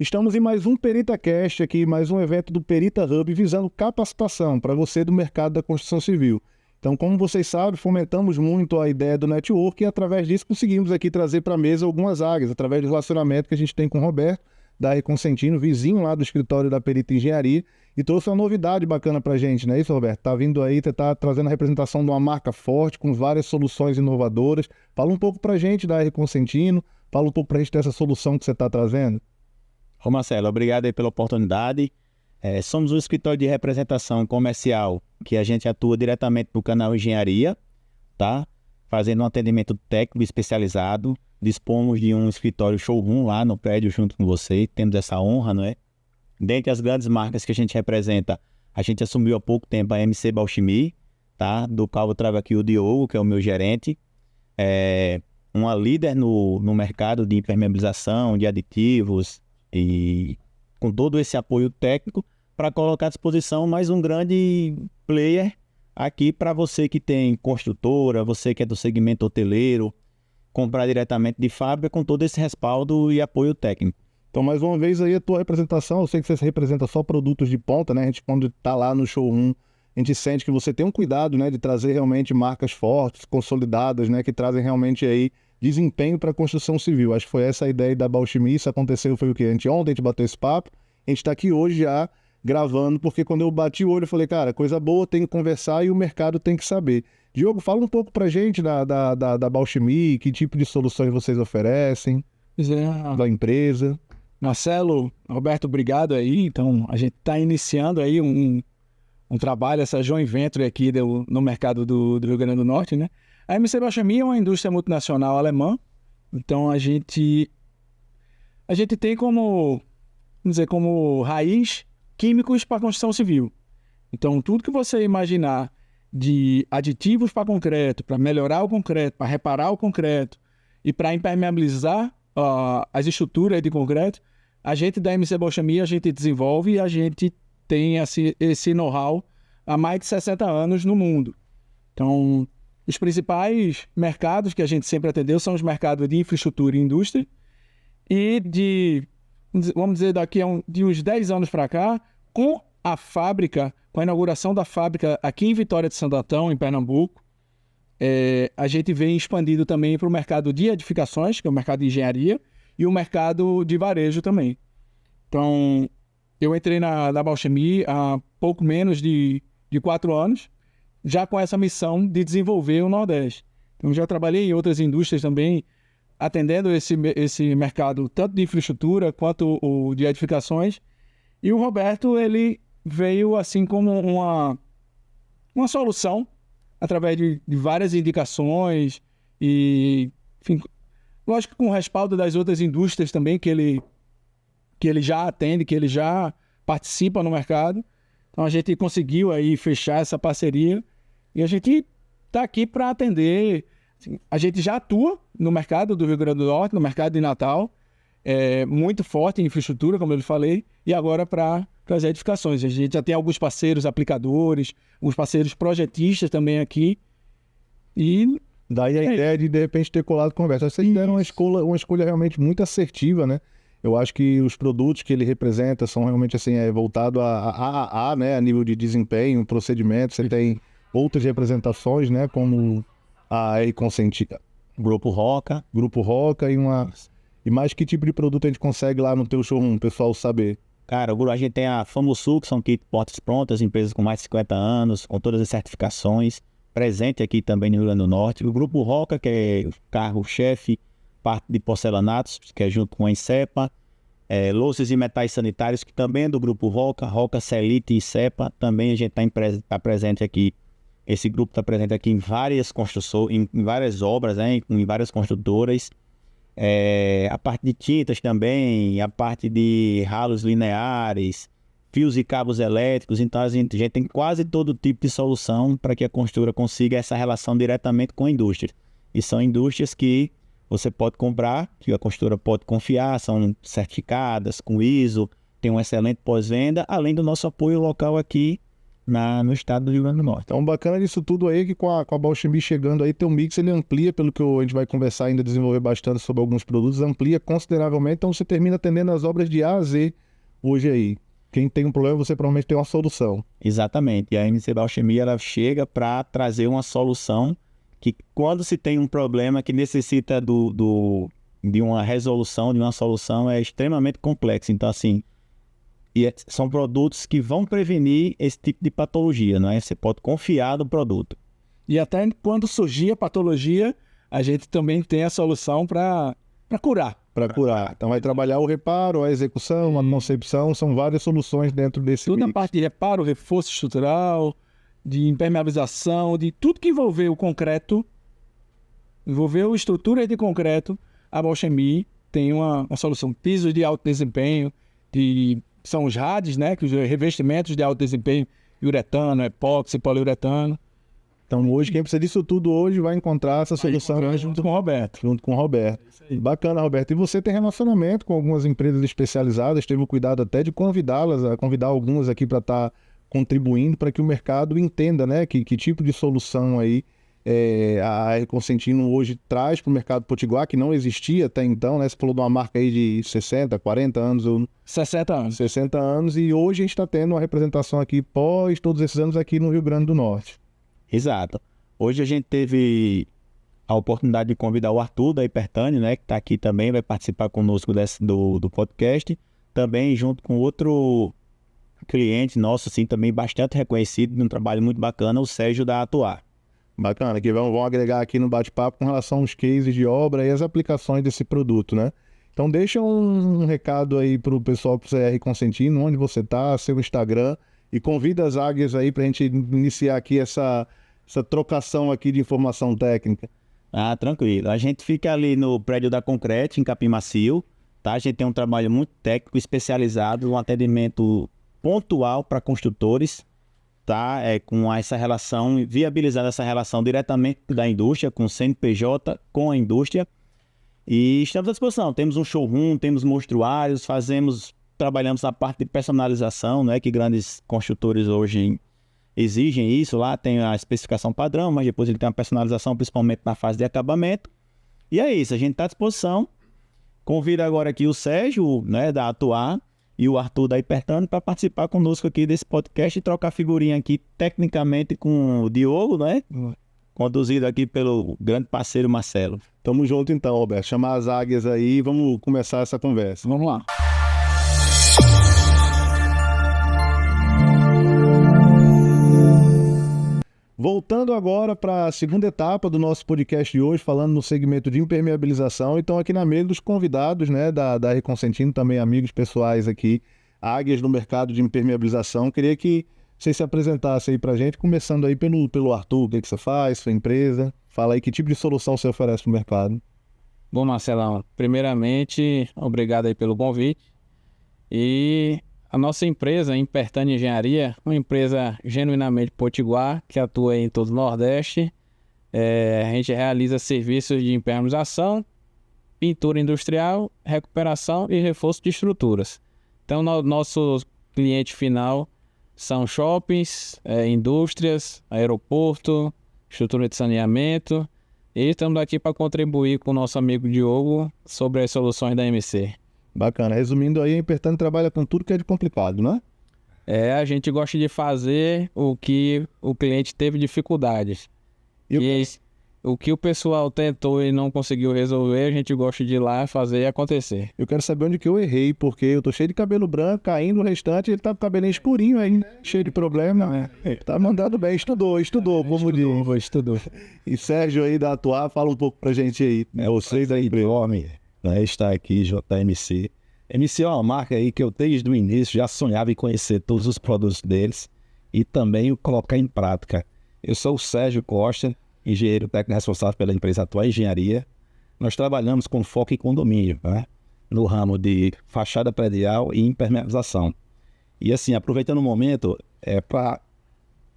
Estamos em mais um PeritaCast aqui, mais um evento do Perita Hub visando capacitação para você do mercado da construção civil. Então, como vocês sabem, fomentamos muito a ideia do network e através disso conseguimos aqui trazer para a mesa algumas áreas, através do relacionamento que a gente tem com o Roberto, da R Consentino, vizinho lá do escritório da Perita Engenharia, e trouxe uma novidade bacana para a gente, não é isso, Roberto? Tá vindo aí, tá trazendo a representação de uma marca forte, com várias soluções inovadoras. Fala um pouco para a gente da R Consentino, fala um pouco para a gente dessa solução que você está trazendo. Ô Marcelo, obrigado aí pela oportunidade. Somos um escritório de representação comercial que a gente atua diretamente no canal Engenharia, tá? Fazendo um atendimento técnico especializado. Dispomos de um escritório showroom lá no prédio junto com você. Temos essa honra, não é? Dentre as grandes marcas que a gente representa, a gente assumiu há pouco tempo a MC Balchimi, tá? Do qual eu trago aqui o Diogo, que é o meu gerente. Uma líder no mercado de impermeabilização, de aditivos e com todo esse apoio técnico para colocar à disposição mais um grande player aqui para você que tem construtora, você que é do segmento hoteleiro, comprar diretamente de fábrica com todo esse respaldo e apoio técnico. Então, mais uma vez aí a tua representação, eu sei que você representa só produtos de ponta, né? A gente quando está lá no showroom, a gente sente que você tem um cuidado, né, de trazer realmente marcas fortes, consolidadas, né, que trazem realmente aí desempenho para a construção civil. Acho que foi essa a ideia da Balchimi. Isso aconteceu, foi o quê? Ontem a gente bateu esse papo, a gente está aqui hoje já gravando, porque quando eu bati o olho eu falei, cara, coisa boa, tem que conversar e o mercado tem que saber. Diogo, fala um pouco pra gente da Balchimi, que tipo de soluções vocês oferecem, da empresa. Marcelo, Roberto, obrigado aí. Então, a gente está iniciando aí um trabalho, essa joint venture aqui no mercado do Rio Grande do Norte, né? A MC Balchimi é uma indústria multinacional alemã, então a gente tem como raiz químicos para construção civil. Então, tudo que você imaginar de aditivos para concreto, para melhorar o concreto, para reparar o concreto e para impermeabilizar as estruturas de concreto, a gente da MC Balchimi, a gente desenvolve e a gente tem esse know-how há mais de 60 anos no mundo. Então, os principais mercados que a gente sempre atendeu são os mercados de infraestrutura e indústria. E vamos dizer, de uns 10 anos para cá, com a inauguração da fábrica aqui em Vitória de Santo Antão, em Pernambuco, a gente vem expandindo também para o mercado de edificações, que é o mercado de engenharia, e o mercado de varejo também. Então, eu entrei na Balchimi há pouco menos de 4 anos, já com essa missão de desenvolver o Nordeste. Então, já trabalhei em outras indústrias também, atendendo esse mercado tanto de infraestrutura quanto o de edificações. E o Roberto, ele veio assim como uma solução, através de várias indicações e, enfim, lógico, com o respaldo das outras indústrias também que ele já atende, que ele já participa no mercado. Então, a gente conseguiu aí fechar essa parceria e a gente está aqui para atender. Assim, a gente já atua no mercado do Rio Grande do Norte, no mercado de Natal, muito forte em infraestrutura, como eu falei, e agora para as edificações. A gente já tem alguns parceiros aplicadores, alguns parceiros projetistas também aqui. E daí a ideia de repente ter colado conversa. Vocês deram uma escolha realmente muito assertiva, né? Eu acho que os produtos que ele representa são realmente assim, voltado né, a nível de desempenho, procedimento. Você tem outras representações, né, como a R Consentino, Grupo Roca e mais que tipo de produto a gente consegue lá no teu showroom, o pessoal saber? Cara, a gente tem a Famosul, que são kit portas prontas, empresas com mais de 50 anos, com todas as certificações, presente aqui também no Rio Grande do Norte. O Grupo Roca, que é o carro-chefe, parte de porcelanatos, que é junto com a Insepa, louças e metais sanitários, que também é do Grupo Roca, Roca, Celite e Insepa, também a gente está presente aqui. Esse grupo está presente aqui em várias construções, em várias obras, né, em várias construtoras. A parte de tintas também, a parte de ralos lineares, fios e cabos elétricos. Então a gente tem quase todo tipo de solução para que a construtora consiga essa relação diretamente com a indústria. E são indústrias que você pode comprar, que a construtora pode confiar, são certificadas com ISO, tem um excelente pós-venda, além do nosso apoio local aqui no estado do Rio Grande do Norte. Então, bacana disso tudo aí, que com a Bauxemi chegando aí, teu mix ele amplia, pelo que a gente vai conversar ainda, desenvolver bastante sobre alguns produtos, amplia consideravelmente, então você termina atendendo as obras de A a Z hoje aí. Quem tem um problema, você provavelmente tem uma solução. Exatamente, e a MC Bauxemi, ela chega para trazer uma solução que, quando se tem um problema que necessita de uma resolução, de uma solução, é extremamente complexo. Então, assim, são produtos que vão prevenir esse tipo de patologia, não é? Você pode confiar no produto. E até quando surgir a patologia, a gente também tem a solução para curar. Para curar. Então vai trabalhar o reparo, a execução, a concepção, são várias soluções dentro desse Tudo mix. na parte de reparo, reforço estrutural, de impermeabilização, de tudo que envolveu o concreto, envolveu estrutura de concreto, a Bauxemi tem uma solução. Pisos de alto desempenho, são os RADs, né? Que os revestimentos de alto desempenho, uretano, epóxi, poliuretano. Então hoje, quem precisa disso tudo hoje vai encontrar essa solução Junto com o Roberto. junto com o Roberto. Bacana, Roberto. E você tem relacionamento com algumas empresas especializadas, teve o cuidado até de convidá-las, a convidar algumas aqui para estar contribuindo para que o mercado entenda, né, que tipo de solução aí a Reconsentino hoje traz para o mercado potiguar, que não existia até então, né? Você falou de uma marca aí de 60, 40 anos, 60 anos. 60 anos, e hoje a gente está tendo uma representação aqui pós todos esses anos aqui no Rio Grande do Norte. Exato. Hoje a gente teve a oportunidade de convidar o Arthur da Hipertânia, né, que está aqui também, vai participar conosco do podcast, também junto com outro cliente nosso, assim, também bastante reconhecido, um trabalho muito bacana, o Sérgio da Atuar. Bacana, que vão agregar aqui no bate-papo com relação aos cases de obra e as aplicações desse produto, né? Então deixa um recado aí para o pessoal do CR Consentino, onde você está, seu Instagram, e convida as águias aí para a gente iniciar aqui essa trocação aqui de informação técnica. Ah, tranquilo. A gente fica ali no prédio da Concrete, em Capim Macio, tá? A gente tem um trabalho muito técnico, especializado, um atendimento pontual para construtores, tá? Com essa relação, viabilizando essa relação diretamente da indústria, com o CNPJ, com a indústria. E estamos à disposição. Temos um showroom, temos mostruários, trabalhamos na parte de personalização, né? Que grandes construtores hoje exigem isso. Lá tem a especificação padrão, mas depois ele tem uma personalização, principalmente na fase de acabamento. E é isso, a gente está à disposição. Convido agora aqui o Sérgio, né, da Atuar, e o Arthur da Hipertânia para participar conosco aqui desse podcast e trocar figurinha aqui tecnicamente com o Diogo, né? Conduzido aqui pelo grande parceiro Marcelo. Tamo junto então, Roberto. Chamar as águias aí e vamos começar essa conversa. Vamos lá. Voltando agora para a segunda etapa do nosso podcast de hoje, falando no segmento de impermeabilização. Então aqui na mesa dos convidados, né, da Reconsentino, também amigos pessoais aqui, águias no mercado de impermeabilização. Queria que você se apresentasse aí para a gente, começando aí pelo Arthur, o que você faz, sua empresa. Fala aí que tipo de solução você oferece para o mercado. Bom, Marcelão, primeiramente, obrigado aí pelo convite. E a nossa empresa, a Hipertânia Engenharia, uma empresa genuinamente potiguar, que atua em todo o Nordeste. A gente realiza serviços de impermeabilização, pintura industrial, recuperação e reforço de estruturas. Então, nosso cliente final são shoppings, indústrias, aeroporto, estrutura de saneamento. E estamos aqui para contribuir com o nosso amigo Diogo sobre as soluções da MC. Bacana. Resumindo aí, a Hipertânia trabalha com tudo que é de complicado, né? A gente gosta de fazer o que o cliente teve dificuldades. O que o pessoal tentou e não conseguiu resolver, a gente gosta de ir lá fazer e acontecer. Eu quero saber onde que eu errei, porque eu tô cheio de cabelo branco, caindo o restante, ele tá com o cabelinho escurinho aí, né? Cheio de problema. Tá mandando bem, estudou, como diz. Estudou. E Sérgio aí da Atuar, fala um pouco pra gente aí. Vocês aí, homem, né, está aqui, JMC. MC é uma marca aí que eu desde o início já sonhava em conhecer todos os produtos deles e também o colocar em prática. Eu sou o Sérgio Costa, engenheiro técnico responsável pela empresa Atuar Engenharia. Nós trabalhamos com foco em condomínio, né, no ramo de fachada predial e impermeabilização. E assim, aproveitando o momento, para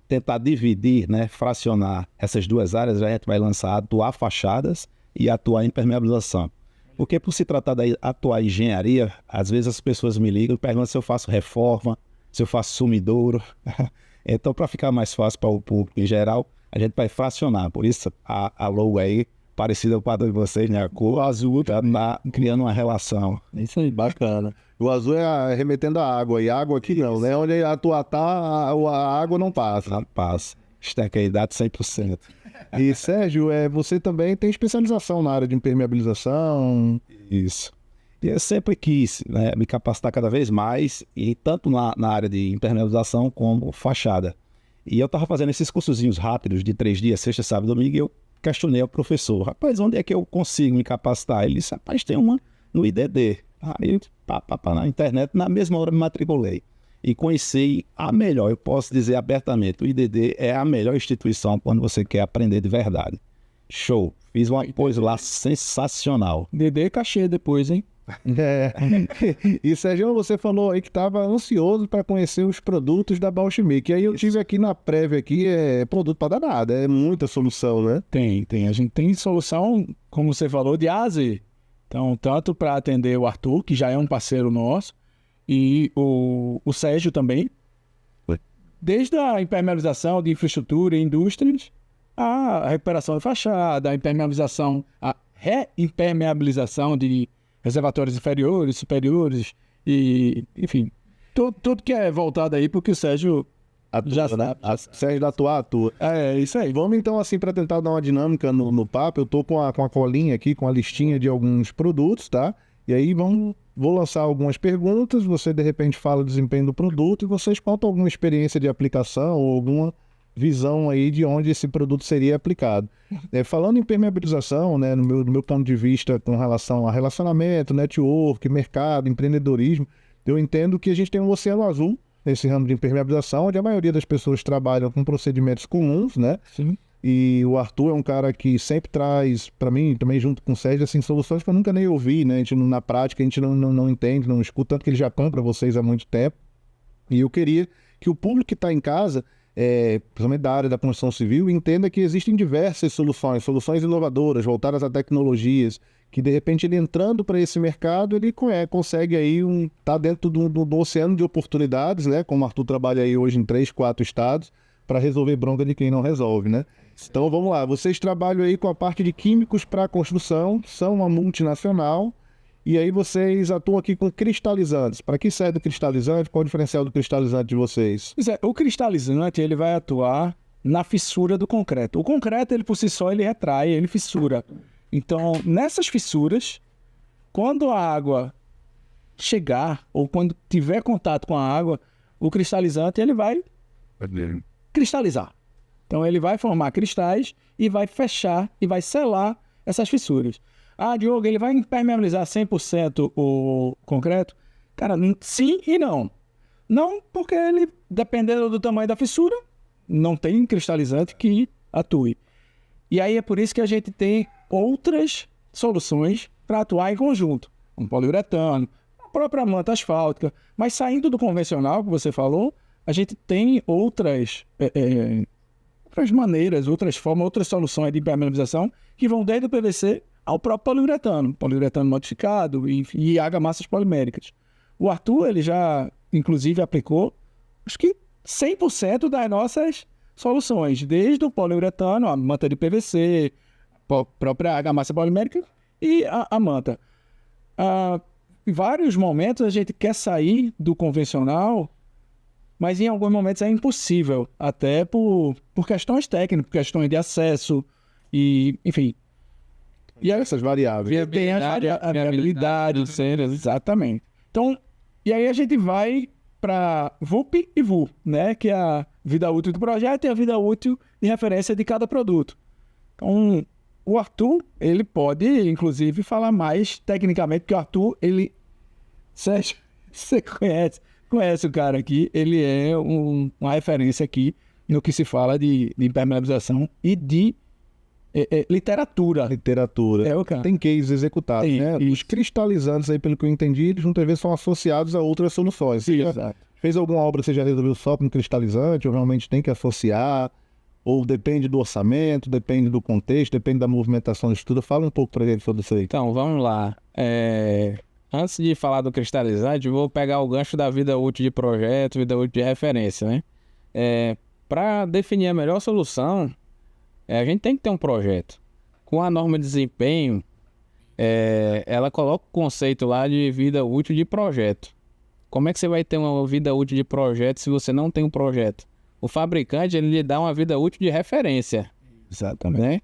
tentar dividir, né, fracionar essas duas áreas, a gente vai lançar Atuar Fachadas e Atuar Impermeabilização. Porque por se tratar da Atuar Engenharia, às vezes as pessoas me ligam e perguntam se eu faço reforma, se eu faço sumidouro. Então, para ficar mais fácil para o público em geral, a gente vai fracionar. Por isso, a logo aí, parecida com o padrão de vocês, né? A cor azul tá criando uma relação. Isso aí, bacana. O azul é remetendo a água, e água aqui não, né? Onde a tua tá, a água não passa. Não passa. Estequeidade 100%. E, Sérgio, você também tem especialização na área de impermeabilização. Isso. E eu sempre quis, né, me capacitar cada vez mais, e tanto na área de impermeabilização como fachada. E eu estava fazendo esses cursozinhos rápidos de 3 dias, sexta, sábado e domingo, e eu questionei ao professor, rapaz, onde é que eu consigo me capacitar? Ele disse, rapaz, tem uma no IDD. Aí, na internet, na mesma hora me matriculei. E conheci a melhor, eu posso dizer abertamente, o IDD é a melhor instituição quando você quer aprender de verdade. Show. Fiz uma coisa lá sensacional. DD cachê depois, hein? E Sérgio, você falou aí que estava ansioso para conhecer os produtos da Bauschmidt. E aí eu tive aqui na prévia aqui, produto para dar nada, é muita solução, né? Tem. A gente tem solução, como você falou, de A a Z. Então, tanto para atender o Arthur, que já é um parceiro nosso, e o Sérgio também. Desde a impermeabilização de infraestrutura e indústrias, a recuperação da fachada, a impermeabilização, a reimpermeabilização de reservatórios inferiores, superiores, e, enfim, tudo que é voltado aí porque o Sérgio já né? sabe. Sérgio da atua. É isso aí. Vamos então, assim, para tentar dar uma dinâmica no papo, eu tô com a colinha aqui, com a listinha de alguns produtos, tá? E aí vou lançar algumas perguntas, você de repente fala o desempenho do produto e vocês contam alguma experiência de aplicação ou alguma visão aí de onde esse produto seria aplicado. Falando em permeabilização, né, no meu ponto de vista com relação a relacionamento, network, mercado, empreendedorismo, eu entendo que a gente tem um oceano azul nesse ramo de impermeabilização, onde a maioria das pessoas trabalham com procedimentos comuns, né? Sim. E o Arthur é um cara que sempre traz, para mim, também junto com o Sérgio, assim, soluções que eu nunca nem ouvi, né? A gente, na prática, a gente não entende, não escuta, tanto que ele já compra vocês há muito tempo. E eu queria que o público que está em casa, principalmente da área da construção civil, entenda que existem diversas soluções inovadoras, voltadas a tecnologias, que de repente ele entrando para esse mercado, ele consegue aí tá dentro do oceano de oportunidades, né? Como o Arthur trabalha aí hoje em 3, 4 estados, para resolver bronca de quem não resolve, né? Então vamos lá, vocês trabalham aí com a parte de químicos para a construção, são uma multinacional, e aí vocês atuam aqui com cristalizantes. Para que serve o cristalizante? Qual o diferencial do cristalizante de vocês? Pois é, o cristalizante ele vai atuar na fissura do concreto. O concreto, ele por si só, ele retrai, ele fissura. Então, nessas fissuras, quando a água chegar, ou quando tiver contato com a água, o cristalizante ele vai cristalizar. Então, ele vai formar cristais e vai fechar e vai selar essas fissuras. Ah, Diogo, ele vai impermeabilizar 100% o concreto? Cara, sim e não. Não, porque ele, dependendo do tamanho da fissura, não tem cristalizante que atue. E aí é por isso que a gente tem outras soluções para atuar em conjunto. Um poliuretano, a própria manta asfáltica. Mas saindo do convencional, que você falou, a gente tem outras maneiras, outras formas, outras soluções de impermeabilização que vão desde o PVC ao próprio poliuretano modificado e argamassas poliméricas. O Arthur, ele já, inclusive, aplicou, acho que 100% das nossas soluções, desde o poliuretano, a manta de PVC, a própria argamassa polimérica e a manta. Em vários momentos a gente quer sair do convencional, mas em alguns momentos é impossível, até por questões técnicas, por questões de acesso e, enfim. E essas variáveis. Tem a viabilidade, exatamente. Então, e aí a gente vai para VUP e VU, né? Que é a vida útil do projeto e a vida útil de referência de cada produto. Então, o Arthur, ele pode, inclusive, falar mais tecnicamente, porque o Arthur, Sérgio, você conhece o cara aqui, ele é uma referência aqui no que se fala de impermeabilização e de literatura. Literatura. É o cara. Tem cases executados, Tem, né? isso. Os cristalizantes aí, pelo que eu entendi, eles muitas vezes são associados a outras soluções. Você já fez alguma obra que você já resolveu só com cristalizante, ou realmente tem que associar, ou depende do orçamento, depende do contexto, depende da movimentação do estudo? Fala um pouco para ele sobre isso aí. Então, vamos lá. Antes de falar do cristalizante, vou pegar o gancho da vida útil de projeto, vida útil de referência, né? Para definir a melhor solução, a gente tem que ter um projeto. Com a norma de desempenho, ela coloca o conceito lá de vida útil de projeto. Como é que você vai ter uma vida útil de projeto se você não tem um projeto? O fabricante, ele lhe dá uma vida útil de referência. Exatamente. Né?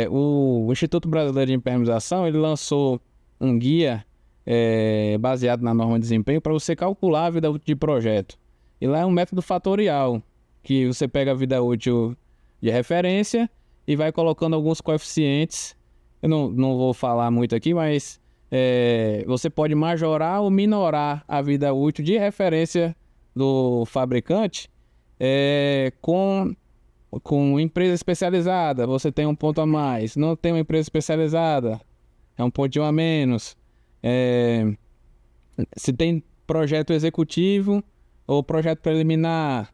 O Instituto Brasileiro de Impermeabilização, ele lançou um guia baseado na norma de desempenho para você calcular a vida útil de projeto. E lá é um método fatorial, que você pega a vida útil de referência e vai colocando alguns coeficientes. Eu não vou falar muito aqui, mas você pode majorar ou minorar a vida útil de referência do fabricante com empresa especializada. Você tem um ponto a mais. Não tem uma empresa especializada, é um pontinho a menos. Se tem projeto executivo ou projeto preliminar,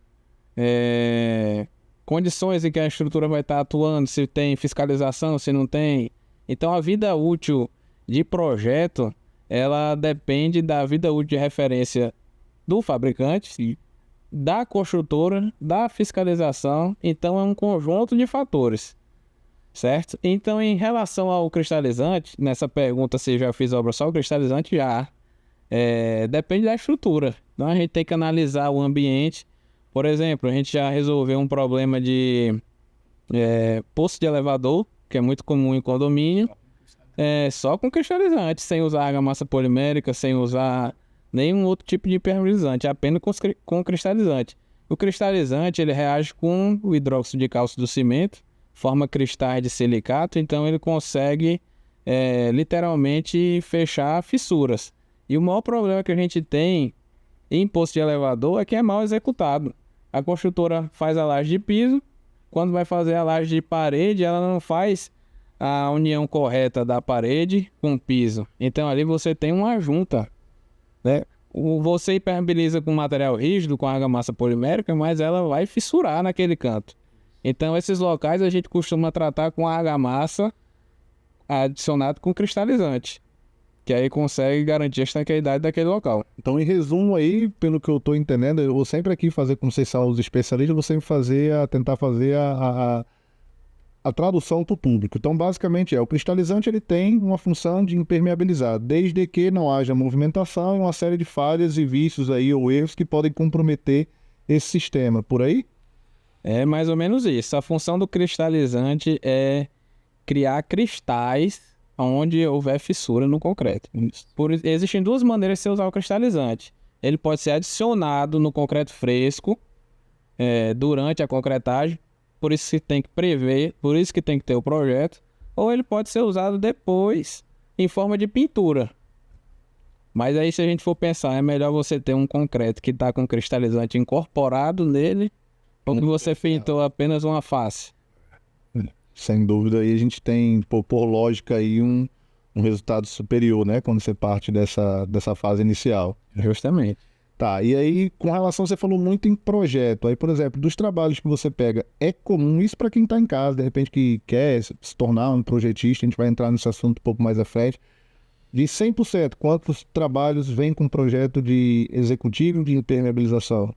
condições em que a estrutura vai estar atuando, se tem fiscalização, se não tem. Então a vida útil de projeto, ela depende da vida útil de referência do fabricante, da construtora, da fiscalização. Então é um conjunto de fatores, certo? Então, em relação ao cristalizante, nessa pergunta se já fiz obra só o cristalizante, já depende da estrutura. Então a gente tem que analisar o ambiente. Por exemplo, a gente já resolveu um problema de poço de elevador, que é muito comum em condomínio, só com cristalizante, sem usar argamassa polimérica, sem usar nenhum outro tipo de impermeabilizante, apenas com cristalizante. O cristalizante, ele reage com o hidróxido de cálcio do cimento, forma cristais de silicato, então ele consegue literalmente fechar fissuras. E o maior problema que a gente tem em poço de elevador é que é mal executado. A construtora faz a laje de piso, quando vai fazer a laje de parede, ela não faz a união correta da parede com o piso. Então ali você tem uma junta, né? Você impermeabiliza com material rígido, com argamassa polimérica, mas ela vai fissurar naquele canto. Então esses locais a gente costuma tratar com a argamassa adicionado com cristalizante, que aí consegue garantir a estanqueidade daquele local. Então, em resumo aí, pelo que eu estou entendendo, eu vou sempre aqui fazer, como vocês são os especialistas, eu vou sempre tentar fazer a tradução para o público. Então, basicamente, o cristalizante ele tem uma função de impermeabilizar, desde que não haja movimentação e uma série de falhas e vícios aí, ou erros que podem comprometer esse sistema. Por aí? É mais ou menos isso. A função do cristalizante é criar cristais onde houver fissura no concreto. Existem duas maneiras de você usar o cristalizante. Ele pode ser adicionado no concreto fresco durante a concretagem, por isso que tem que prever, por isso que tem que ter o projeto, ou ele pode ser usado depois em forma de pintura. Mas aí, se a gente for pensar, é melhor você ter um concreto que está com cristalizante incorporado nele, ou que você pintou apenas uma face. Sem dúvida, aí a gente tem, por lógica, aí um resultado superior, né? Quando você parte dessa fase inicial. Justamente. Tá, e aí, com relação, você falou muito em projeto. Aí, por exemplo, dos trabalhos que você pega, é comum isso para quem está em casa, de repente que quer se tornar um projetista, a gente vai entrar nesse assunto um pouco mais à frente. De 100%, quantos trabalhos vêm com projeto de executivo de impermeabilização?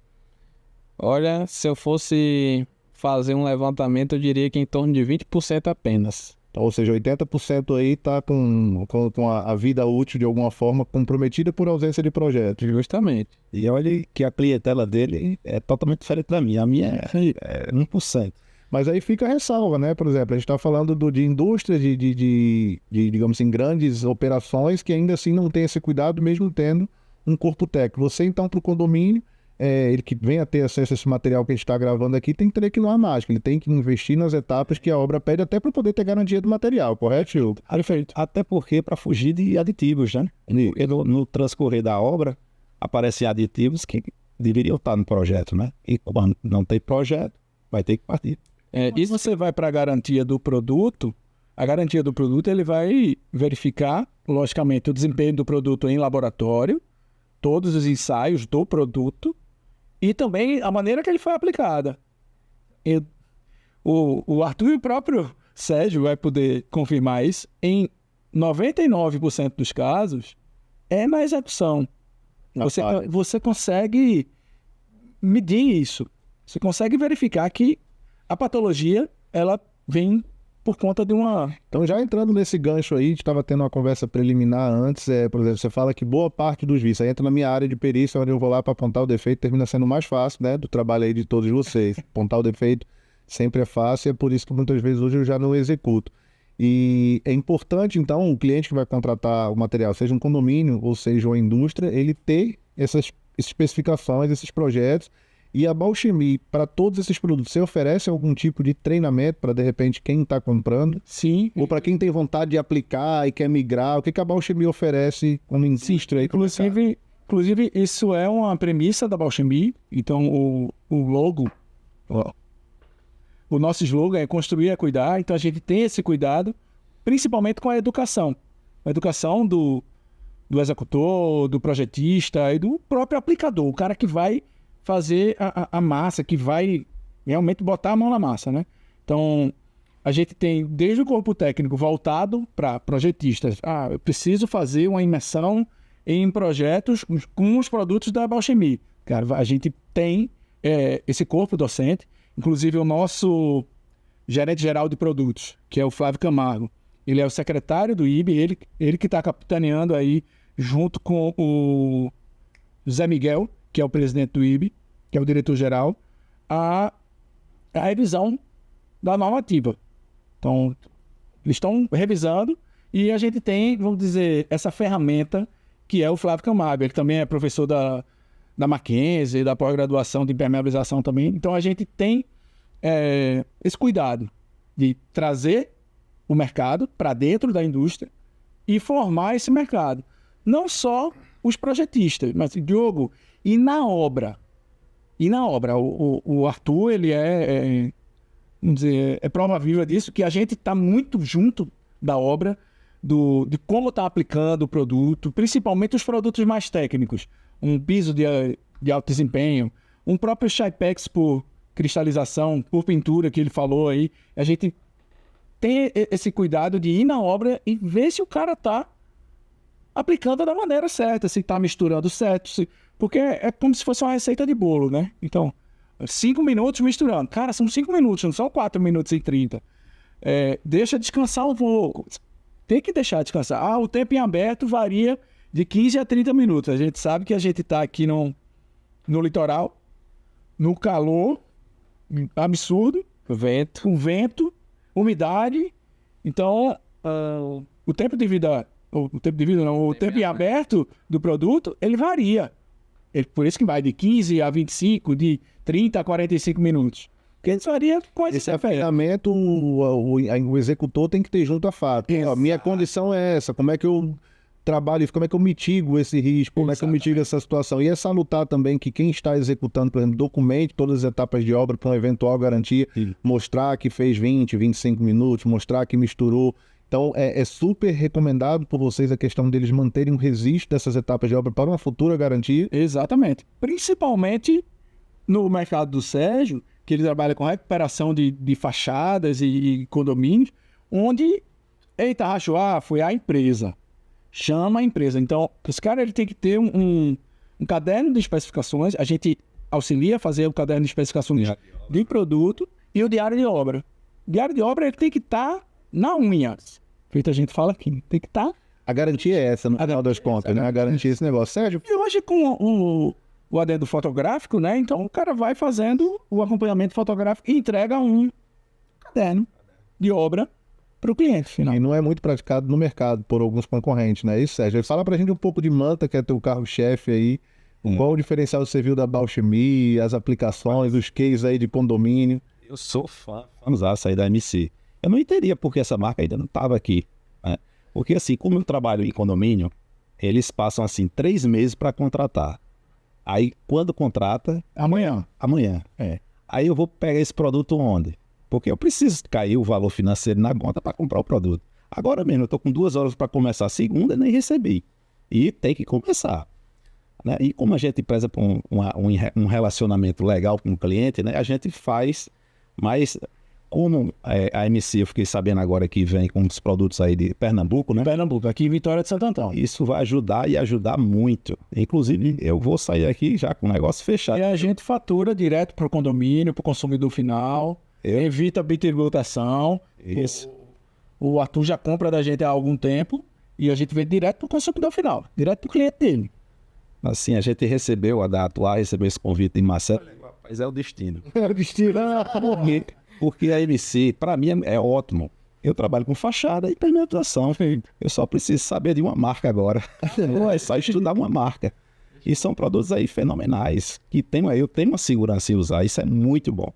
Olha, se eu fosse fazer um levantamento, eu diria que em torno de 20% apenas. Então, ou seja, 80% aí está com a vida útil de alguma forma comprometida por ausência de projeto. Justamente. E olha que a clientela dele é totalmente diferente da minha. A minha é 1%. Mas aí fica a ressalva, né? Por exemplo, a gente está falando de indústria, de, digamos assim, grandes operações que ainda assim não tem esse cuidado, mesmo tendo um corpo técnico. Você, então, para o condomínio, ele que venha a ter acesso a esse material que a gente está gravando aqui, tem que ter aquilo na mágica. Ele tem que investir nas etapas que a obra pede, até para poder ter garantia do material, correto, Gil? Perfeito. Até porque para fugir de aditivos, né? Porque no transcorrer da obra, aparecem aditivos que deveriam estar no projeto, né? E quando não tem projeto, vai ter que partir. Quando você vai para a garantia do produto, ele vai verificar, logicamente, o desempenho do produto em laboratório, todos os ensaios do produto e também a maneira que ele foi aplicada. O Arthur e o próprio Sérgio vai poder confirmar isso. Em 99% dos casos, é na execução. Você consegue medir isso. Você consegue verificar que a patologia, ela vem por conta de uma... Então, já entrando nesse gancho aí, a gente estava tendo uma conversa preliminar antes, por exemplo, você fala que boa parte dos vícios, aí entra na minha área de perícia, onde eu vou lá para apontar o defeito, termina sendo mais fácil, né, do trabalho aí de todos vocês. Apontar o defeito sempre é fácil, e é por isso que muitas vezes hoje eu já não executo. E é importante, então, o cliente que vai contratar o material, seja um condomínio ou seja uma indústria, ele ter essas especificações, esses projetos. E a Bauchemy, para todos esses produtos, você oferece algum tipo de treinamento para, de repente, quem está comprando? Sim. Ou para quem tem vontade de aplicar e quer migrar? O que a Bauchemy oferece como indústria? Inclusive, isso é uma premissa da Bauchemy. Então, o logo, o nosso slogan é construir é cuidar. Então, a gente tem esse cuidado, principalmente com a educação. A educação do executor, do projetista e do próprio aplicador. O cara que vai fazer a massa, que vai realmente botar a mão na massa, né? Então, a gente tem desde o corpo técnico voltado para projetistas. Eu preciso fazer uma imersão em projetos com os produtos da Bauchemy. Cara, a gente tem esse corpo docente, inclusive o nosso gerente geral de produtos, que é o Flávio Camargo. Ele é o secretário do IB, ele que está capitaneando aí, junto com o Zé Miguel, que é o presidente do IB, que é o diretor-geral, a revisão da normativa. Então, eles estão revisando e a gente tem, vamos dizer, essa ferramenta que é o Flávio Camargo. Ele também é professor da Mackenzie, da pós-graduação de impermeabilização também. Então, a gente tem esse cuidado de trazer o mercado para dentro da indústria e formar esse mercado. Não só os projetistas, mas, Diogo, e na obra? O Arthur, ele vamos dizer, é prova viva disso, que a gente está muito junto da obra, de como está aplicando o produto, principalmente os produtos mais técnicos. Um piso de alto desempenho, um próprio Shypex por cristalização, por pintura, que ele falou aí. A gente tem esse cuidado de ir na obra e ver se o cara está aplicando da maneira certa, se está misturando certo, porque é como se fosse uma receita de bolo, né? Então, 5 minutos misturando. Cara, são 5 minutos, não são 4 minutos e 30. Deixa descansar um pouco. Tem que deixar descansar. O tempo em aberto varia de 15 a 30 minutos. A gente sabe que a gente está aqui no litoral, no calor absurdo, com vento, umidade. Então, o tempo de vida em aberto do produto, ele varia. Por isso que vai de 15 a 25, de 30 a 45 minutos. Porque isso varia com esse ferramenta, o executor tem que ter junto a fato. Minha condição é essa, como é que eu trabalho, como é que eu mitigo esse risco, como é que eu mitigo essa situação. E é salutar também que quem está executando, por exemplo, documente todas as etapas de obra para uma eventual garantia, mostrar que fez 20, 25 minutos, mostrar que misturou. Então, é super recomendado por vocês a questão deles manterem um registro dessas etapas de obra para uma futura garantia. Exatamente. Principalmente no mercado do Sérgio, que ele trabalha com recuperação de fachadas e condomínios, onde, foi a empresa. Chama a empresa. Então, esse cara ele tem que ter um caderno de especificações. A gente auxilia a fazer o caderno de especificações de produto e o diário de obra. O diário de obra ele tem que estar na unha. Feito a gente fala aqui. Tem que estar. A garantia é essa, no final das contas, né? A garantia é esse negócio. Sérgio? E hoje com o adendo fotográfico, né? Então o cara vai fazendo o acompanhamento fotográfico e entrega um caderno de obra para o cliente final. E não é muito praticado no mercado por alguns concorrentes, né? Isso, Sérgio. Fala pra gente um pouco de Manta, que é teu carro-chefe aí. Qual o diferencial você viu da Bauchemy, as aplicações, os cases aí de condomínio? Eu sou fãzaço aí da MC. Eu não entendia porque essa marca ainda não estava aqui, né? Porque assim, como eu trabalho em condomínio, eles passam assim 3 meses para contratar. Aí quando contrata... Amanhã. Aí eu vou pegar esse produto onde? Porque eu preciso cair o valor financeiro na conta para comprar o produto. Agora mesmo, eu estou com 2 horas para começar a segunda e nem recebi. E tem que começar, né? E como a gente preza por um relacionamento legal com o cliente, né? A gente faz mais como a MC, eu fiquei sabendo agora que vem com os produtos aí de Pernambuco, né? Pernambuco, aqui em Vitória de Santo Antão. Isso vai ajudar e ajudar muito. Inclusive, eu vou sair aqui já com o negócio fechado. E a gente fatura direto para o condomínio, para o consumidor final, evita a bitributação. Isso. O Arthur já compra da gente há algum tempo e a gente vende direto para o consumidor final, direto para o cliente dele. Assim, a gente recebeu a da Atuar, recebeu esse convite de Marcelo. Mas é o destino. Era destino. Porque a MC, para mim, é ótimo. Eu trabalho com fachada e pigmentação. Eu só preciso saber de uma marca agora. É só estudar uma marca. E são produtos aí fenomenais. Eu tenho uma segurança em usar. Isso é muito bom.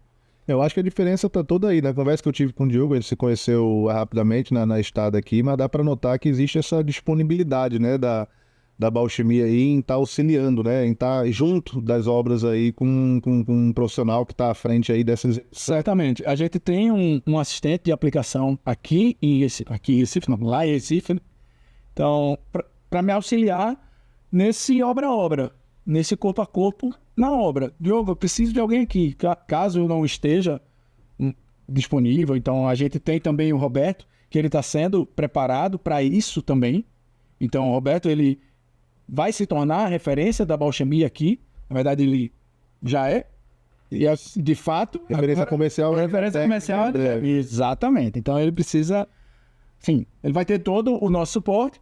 Eu acho que a diferença tá toda aí. Na conversa que eu tive com o Diogo, ele se conheceu rapidamente na estada aqui, mas dá para notar que existe essa disponibilidade, né, da Bauximia aí em estar auxiliando, né, em estar junto das obras aí com um profissional que está à frente aí dessas... Certamente. A gente tem um assistente de aplicação aqui em Recife, não, lá em Recife, né? Então, para me auxiliar nesse obra a obra, nesse corpo a corpo na obra. Diogo, eu preciso de alguém aqui, caso eu não esteja disponível. Então, a gente tem também o Roberto, que ele está sendo preparado para isso também. Então, o Roberto, ele vai se tornar a referência da Bauximia aqui. Na verdade, ele já é. E, de fato... Referência comercial. Referência comercial. Exatamente. Então, ele precisa... Sim, ele vai ter todo o nosso suporte.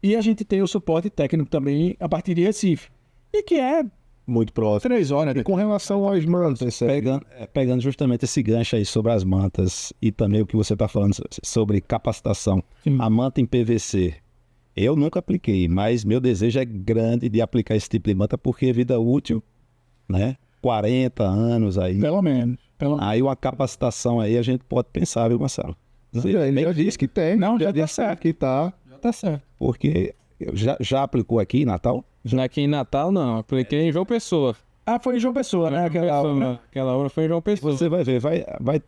E a gente tem o suporte técnico também a partir de Recife. E que é muito próximo. 3 horas. E com relação às mantas, pegando justamente esse gancho aí sobre as mantas e também o que você está falando sobre capacitação. Sim. A manta em PVC. Eu nunca apliquei, mas meu desejo é grande de aplicar esse tipo de manta porque é vida útil, né? 40 anos aí. Pelo menos. Aí uma capacitação aí a gente pode pensar, viu, Marcelo? Ele já disse que tem. Não, já tá certo. Que tá. Já tá certo. Porque já aplicou aqui em Natal? Aqui em Natal, não. Apliquei em João Pessoa. Ah, foi em João Pessoa, né? Aquela hora foi em João Pessoa. Você vai ver,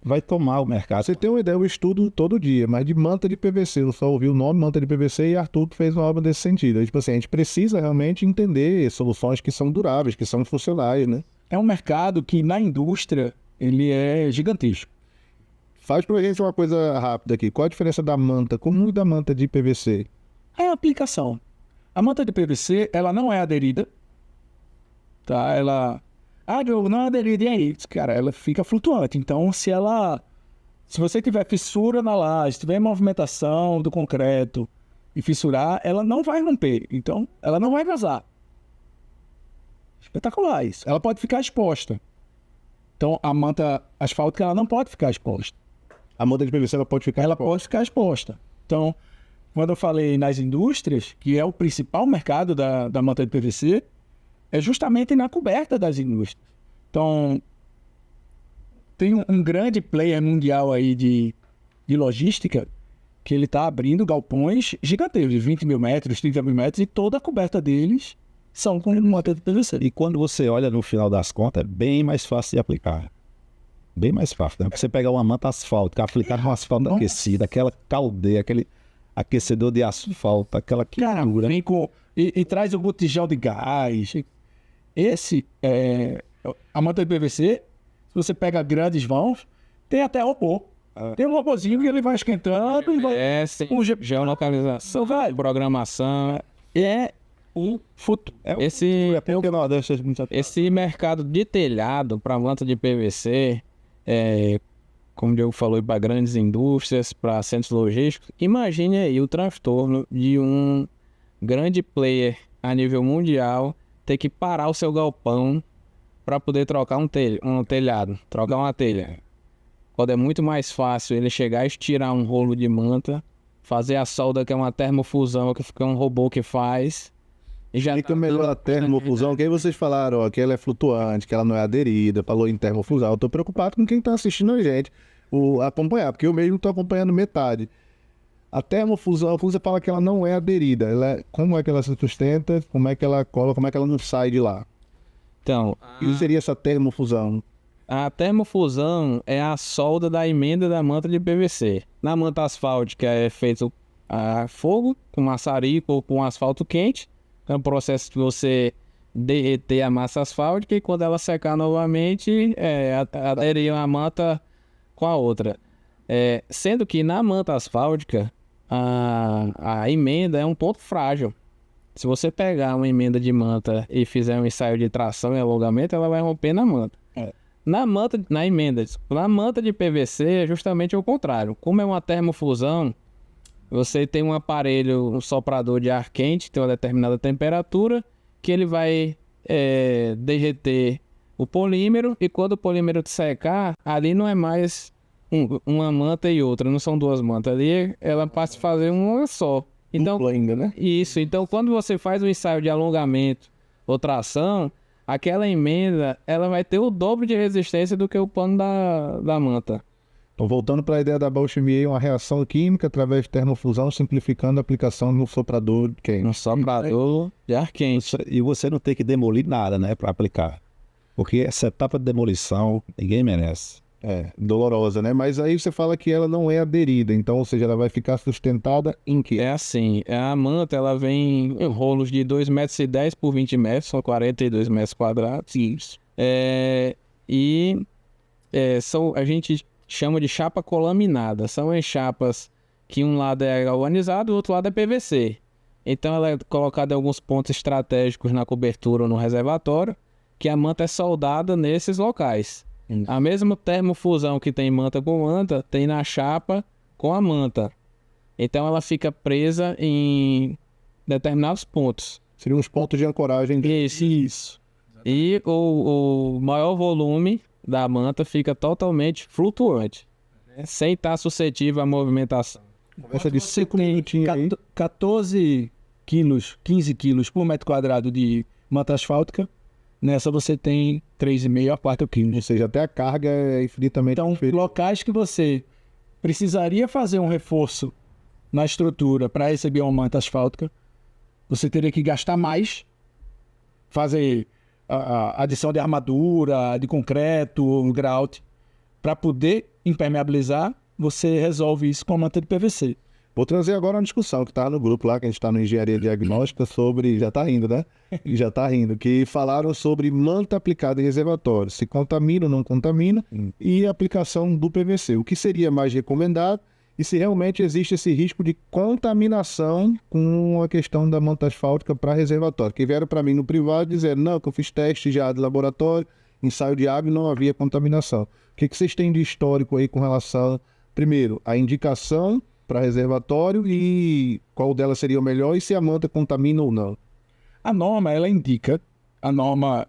vai tomar o mercado. Você tem uma ideia, eu estudo todo dia, mas de manta de PVC. Eu só ouvi o nome manta de PVC e Arthur fez uma obra desse sentido. Tipo assim, a gente precisa realmente entender soluções que são duráveis, que são funcionais, né? É um mercado que na indústria ele é gigantesco. Faz pra gente uma coisa rápida aqui. Qual a diferença da manta comum e da manta de PVC? É a aplicação. A manta de PVC, ela não é aderida. Tá? Ela... Ah, Diogo, não é aderida. E aí? Cara, ela fica flutuante. Então, se você tiver fissura na laje, se tiver movimentação do concreto e fissurar, ela não vai romper. Então, ela não vai vazar. Espetacular isso. Ela pode ficar exposta. Então, a manta asfáltica, ela não pode ficar exposta. A manta de PVC, ela pode ficar exposta. Pode ficar exposta. Então, quando eu falei nas indústrias, que é o principal mercado da manta de PVC, é justamente na coberta das indústrias. Então, tem um grande player mundial aí de logística que ele está abrindo galpões gigantescos, de 20 mil metros, 30 mil metros, e toda a coberta deles são com manta de PVC. E quando você olha no final das contas, é bem mais fácil de aplicar. Bem mais fácil, né? Você pegar uma manta asfáltica, aplicar com asfalto aquecido, aquela caldeira, aquele aquecedor de asfalto, aquela quentura. Vem com... E traz o botijão de gás. Esse é... A manta de PVC, se você pega grandes vãos, tem até robô. Tem um robôzinho que ele vai esquentando e vai... Geolocalização, programação. É o futuro. Esse mercado de telhado para manta de PVC, como o Diogo falou, para grandes indústrias, para centros logísticos, imagine aí o transtorno de um grande player a nível mundial ter que parar o seu galpão para poder trocar um telhado, trocar uma telha. Quando é muito mais fácil ele chegar e estirar um rolo de manta, fazer a solda, que é uma termofusão, que fica um robô que faz. E já fica melhor a termofusão, que aí vocês falaram, ó, que ela é flutuante, que ela não é aderida, falou em termofusão. Eu tô preocupado com quem tá assistindo a gente acompanhar, porque eu mesmo tô acompanhando metade. A termofusão, você fala que ela não é aderida. Como é que ela se sustenta? Como é que ela cola? Como é que ela não sai de lá? Então, o que seria essa termofusão? A termofusão é a solda da emenda da manta de PVC. Na manta asfáltica é feito a fogo, com maçarico ou com asfalto quente. É um processo de você derreter a massa asfáltica e quando ela secar novamente, aderir a manta com a outra. Sendo que na manta asfáltica, a emenda é um ponto frágil. Se você pegar uma emenda de manta e fizer um ensaio de tração e alongamento, ela vai romper na manta. Na manta de PVC é justamente o contrário. Como é uma termofusão, você tem um aparelho, um soprador de ar quente, que tem uma determinada temperatura, que ele vai derreter o polímero, e quando o polímero secar, ali não é mais uma manta e outra, não são duas mantas. Ali ela passa a fazer uma só. Então, Dupla ainda, né? isso. Então, quando você faz um ensaio de alongamento ou tração, aquela emenda, ela vai ter o dobro de resistência do que o pano da manta. Então, voltando para a ideia da biochimia, uma reação química através de termofusão, simplificando a aplicação no soprador quente. Um soprador de ar quente. E você não tem que demolir nada, né, para aplicar. Porque essa etapa de demolição, ninguém merece. Dolorosa, né? Mas aí você fala que ela não é aderida, então, ou seja, ela vai ficar sustentada em quê? É assim, a manta, ela vem em rolos de 2,10 m por 20 m, são 42 metros quadrados. Isso. A gente chama de chapa colaminada. São as chapas que um lado é galvanizado e o outro lado é PVC. Então ela é colocada em alguns pontos estratégicos na cobertura ou no reservatório, que a manta é soldada nesses locais. A mesma termofusão que tem manta com manta, tem na chapa com a manta. Então ela fica presa em determinados pontos. Seriam os pontos de ancoragem. Isso. E o maior volume da manta fica totalmente flutuante, né? Sem estar suscetível à movimentação. Conversa de 5 minutinhos aí. 14 quilos, 15 quilos por metro quadrado de manta asfáltica. Nessa você tem 3,5 a 4 quilos. Ou seja, até a carga é infinitamente Então, diferente. locais que você precisaria fazer um reforço na estrutura para receber uma manta asfáltica, você teria que gastar mais, fazer a adição de armadura, de concreto, grout, para poder impermeabilizar. Você resolve isso com a manta de PVC. Vou trazer agora uma discussão que está no grupo lá, que a gente está no Engenharia Diagnóstica, sobre... Já está rindo, né? Já está rindo. Que falaram sobre manta aplicada em reservatório. Se contamina ou não contamina. E a aplicação do PVC. O que seria mais recomendado e se realmente existe esse risco de contaminação com a questão da manta asfáltica para reservatório. Que vieram para mim no privado dizendo, não, que eu fiz teste já de laboratório, ensaio de água e não havia contaminação. O que vocês têm de histórico aí com relação, primeiro, a indicação para reservatório e qual delas seria o melhor e se a manta contamina ou não? A norma, ela indica, a norma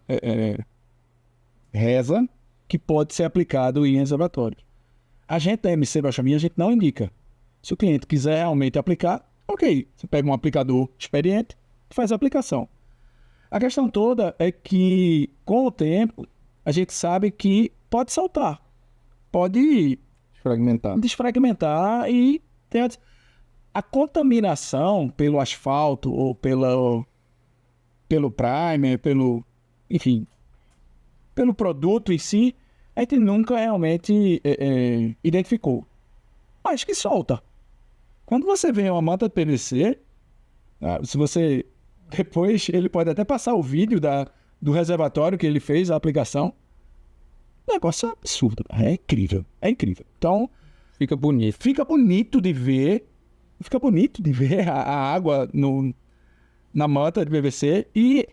reza que pode ser aplicado em reservatório. A gente da MC Biochimia, a gente não indica. Se o cliente quiser realmente aplicar, ok, você pega um aplicador experiente e faz a aplicação. A questão toda é que, com o tempo, a gente sabe que pode saltar, pode desfragmentar e ter a contaminação pelo asfalto ou pelo primer, enfim, pelo produto em si, a gente nunca realmente identificou. Mas que solta. Quando você vê uma manta de PVC, se você... Depois ele pode até passar o vídeo do reservatório que ele fez, a aplicação. O negócio é absurdo. É incrível. É incrível. Então, Fica bonito. fica bonito de ver. Fica bonito de ver a água na manta de PVC. E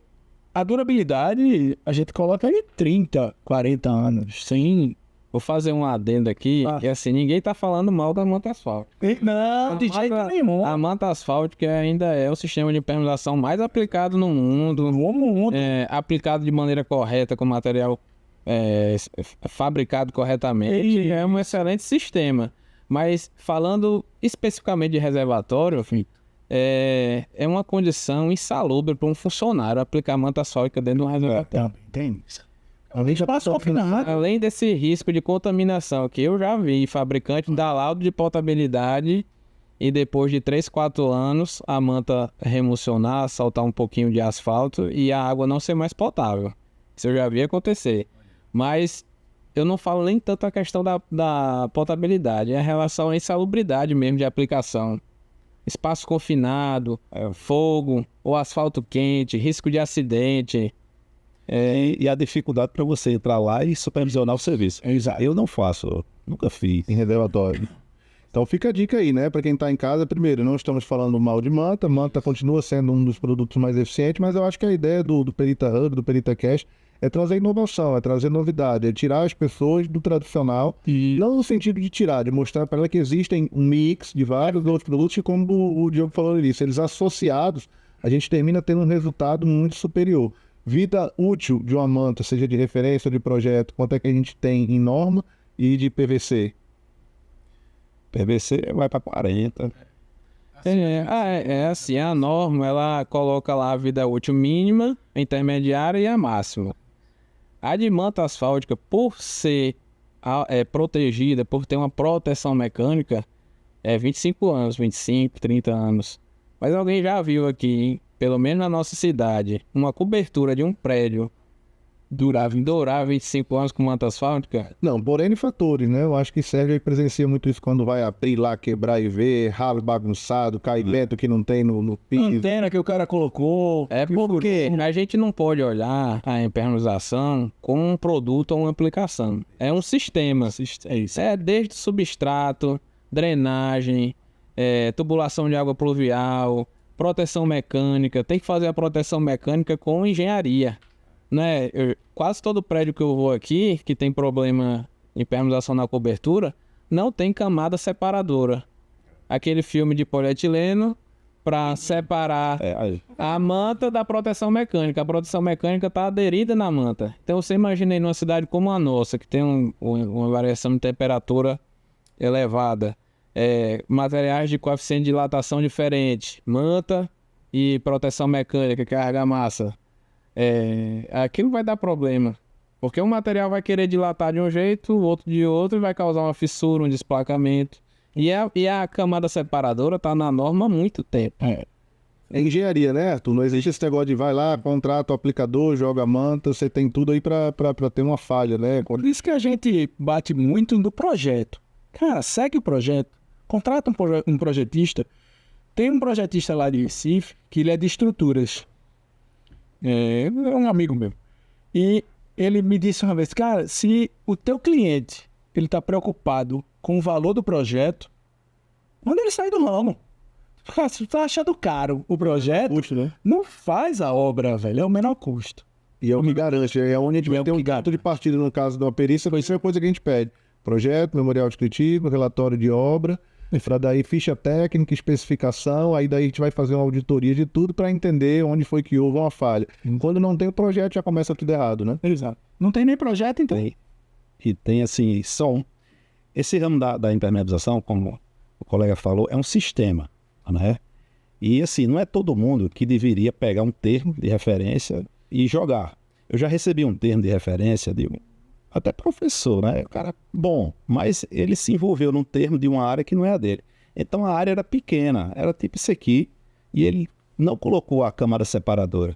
a durabilidade, a gente coloca aí 30, 40 anos. Sem... Vou fazer um adendo aqui, que assim, ninguém tá falando mal da manta asfáltica. Não, de jeito nenhum. A manta asfáltica ainda é o sistema de impermeabilização mais aplicado no mundo. Aplicado de maneira correta, com material fabricado corretamente, é um excelente sistema. Mas falando especificamente de reservatório, é uma condição insalubre para um funcionário aplicar manta asfáltica dentro de um reservatório. Tem isso. Espaço confinado. Além desse risco de contaminação que eu já vi, fabricante dar laudo de potabilidade e depois de 3, 4 anos a manta remocionar, saltar um pouquinho de asfalto e a água não ser mais potável. Isso eu já vi acontecer. Mas eu não falo nem tanto a questão da potabilidade, é a relação à insalubridade mesmo de aplicação. Espaço confinado, fogo ou asfalto quente, risco de acidente. e a dificuldade para você entrar lá e supervisionar o serviço. Exato. Eu não faço, nunca fiz. Em reservatório. Então fica a dica aí, né? Para quem está em casa, primeiro, não estamos falando mal de Manta. Manta continua sendo um dos produtos mais eficientes, mas eu acho que a ideia do Perita Hub, do Perita Cash, é trazer inovação, é trazer novidade, é tirar as pessoas do tradicional, E não no sentido de tirar, de mostrar para ela que existem um mix de vários outros produtos, e como o Diogo falou nisso, eles associados, a gente termina tendo um resultado muito superior. Vida útil de uma manta, seja de referência ou de projeto, quanto é que a gente tem em norma e de PVC? PVC vai para 40. É assim, a norma, ela coloca lá a vida útil mínima, a intermediária e a máxima. A de manta asfáltica, por ser protegida, por ter uma proteção mecânica, é 25 anos, 25, 30 anos. Mas alguém já viu aqui, hein? Pelo menos na nossa cidade, uma cobertura de um prédio durar 25 anos com manta asfáltica? Não, por N fatores, né? Eu acho que Sérgio aí presencia muito isso quando vai abrir lá, quebrar e ver, ralo bagunçado, caimento que não tem no piso. antena que o cara colocou. É porque a gente não pode olhar a impermeabilização como um produto ou uma aplicação. É um sistema. É isso. É desde substrato, drenagem, tubulação de água pluvial, proteção mecânica. Tem que fazer a proteção mecânica com engenharia. Né? Quase todo prédio que eu vou aqui, que tem problema de impermeabilização na cobertura, não tem camada separadora. Aquele filme de polietileno para separar a manta da proteção mecânica. A proteção mecânica está aderida na manta. Então você imagina aí numa cidade como a nossa, que tem uma variação de temperatura elevada, materiais de coeficiente de dilatação diferente, manta e proteção mecânica, que é a argamassa. Aquilo vai dar problema. Porque um material vai querer dilatar de um jeito, o outro de outro, e vai causar uma fissura, um desplacamento. E a camada separadora está na norma há muito tempo. É engenharia, né, Arthur? Não existe esse negócio de vai lá, contrata o aplicador, joga a manta, você tem tudo aí pra ter uma falha, né? Por isso que a gente bate muito no projeto. Cara, segue o projeto, contrata um projetista. Tem um projetista lá de Recife que ele é de estruturas. É um amigo meu. E ele me disse uma vez, cara, se o teu cliente ele tá preocupado com o valor do projeto, manda ele sair do ramo. Cara, se tu tá achando caro o projeto, Custo, né? não faz a obra, velho. É o menor custo. E é o que garante, é onde a gente vai ter um ponto de partida no caso de uma perícia, isso é a coisa que a gente pede. Projeto, memorial descritivo, relatório de obra, para daí ficha técnica, especificação, aí daí a gente vai fazer uma auditoria de tudo para entender onde foi que houve uma falha. Quando não tem o projeto, já começa tudo errado, né? Exato. Não tem nem projeto, então. E tem assim, esse ramo da impermeabilização, como o colega falou, é um sistema, né? E assim, não é todo mundo que deveria pegar um termo de referência e jogar. Eu já recebi um termo de referência de até professor, né? O cara, bom, mas ele se envolveu num termo de uma área que não é a dele. Então a área era pequena, era tipo isso aqui, e ele não colocou a câmara separadora.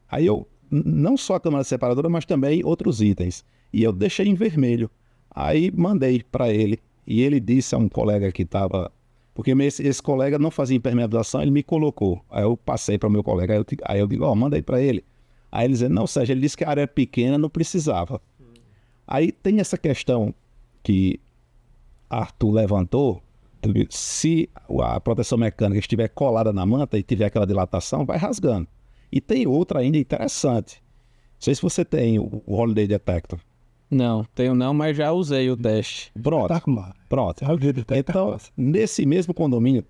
Aí não só a câmara separadora, mas também outros itens. E eu deixei em vermelho. Aí mandei para ele, e ele disse a um colega que estava... Porque esse colega não fazia impermeabilização, ele me colocou. Aí eu passei para o meu colega, aí eu digo, manda aí para ele. Aí ele disse, não, Sérgio, ele disse que a área é pequena, não precisava. Aí tem essa questão que Arthur levantou, se a proteção mecânica estiver colada na manta e tiver aquela dilatação, vai rasgando. E tem outra ainda interessante. Não sei se você tem o Holiday Detector. Não, tenho não, mas já usei o teste. Pronto. Então, nesse mesmo condomínio,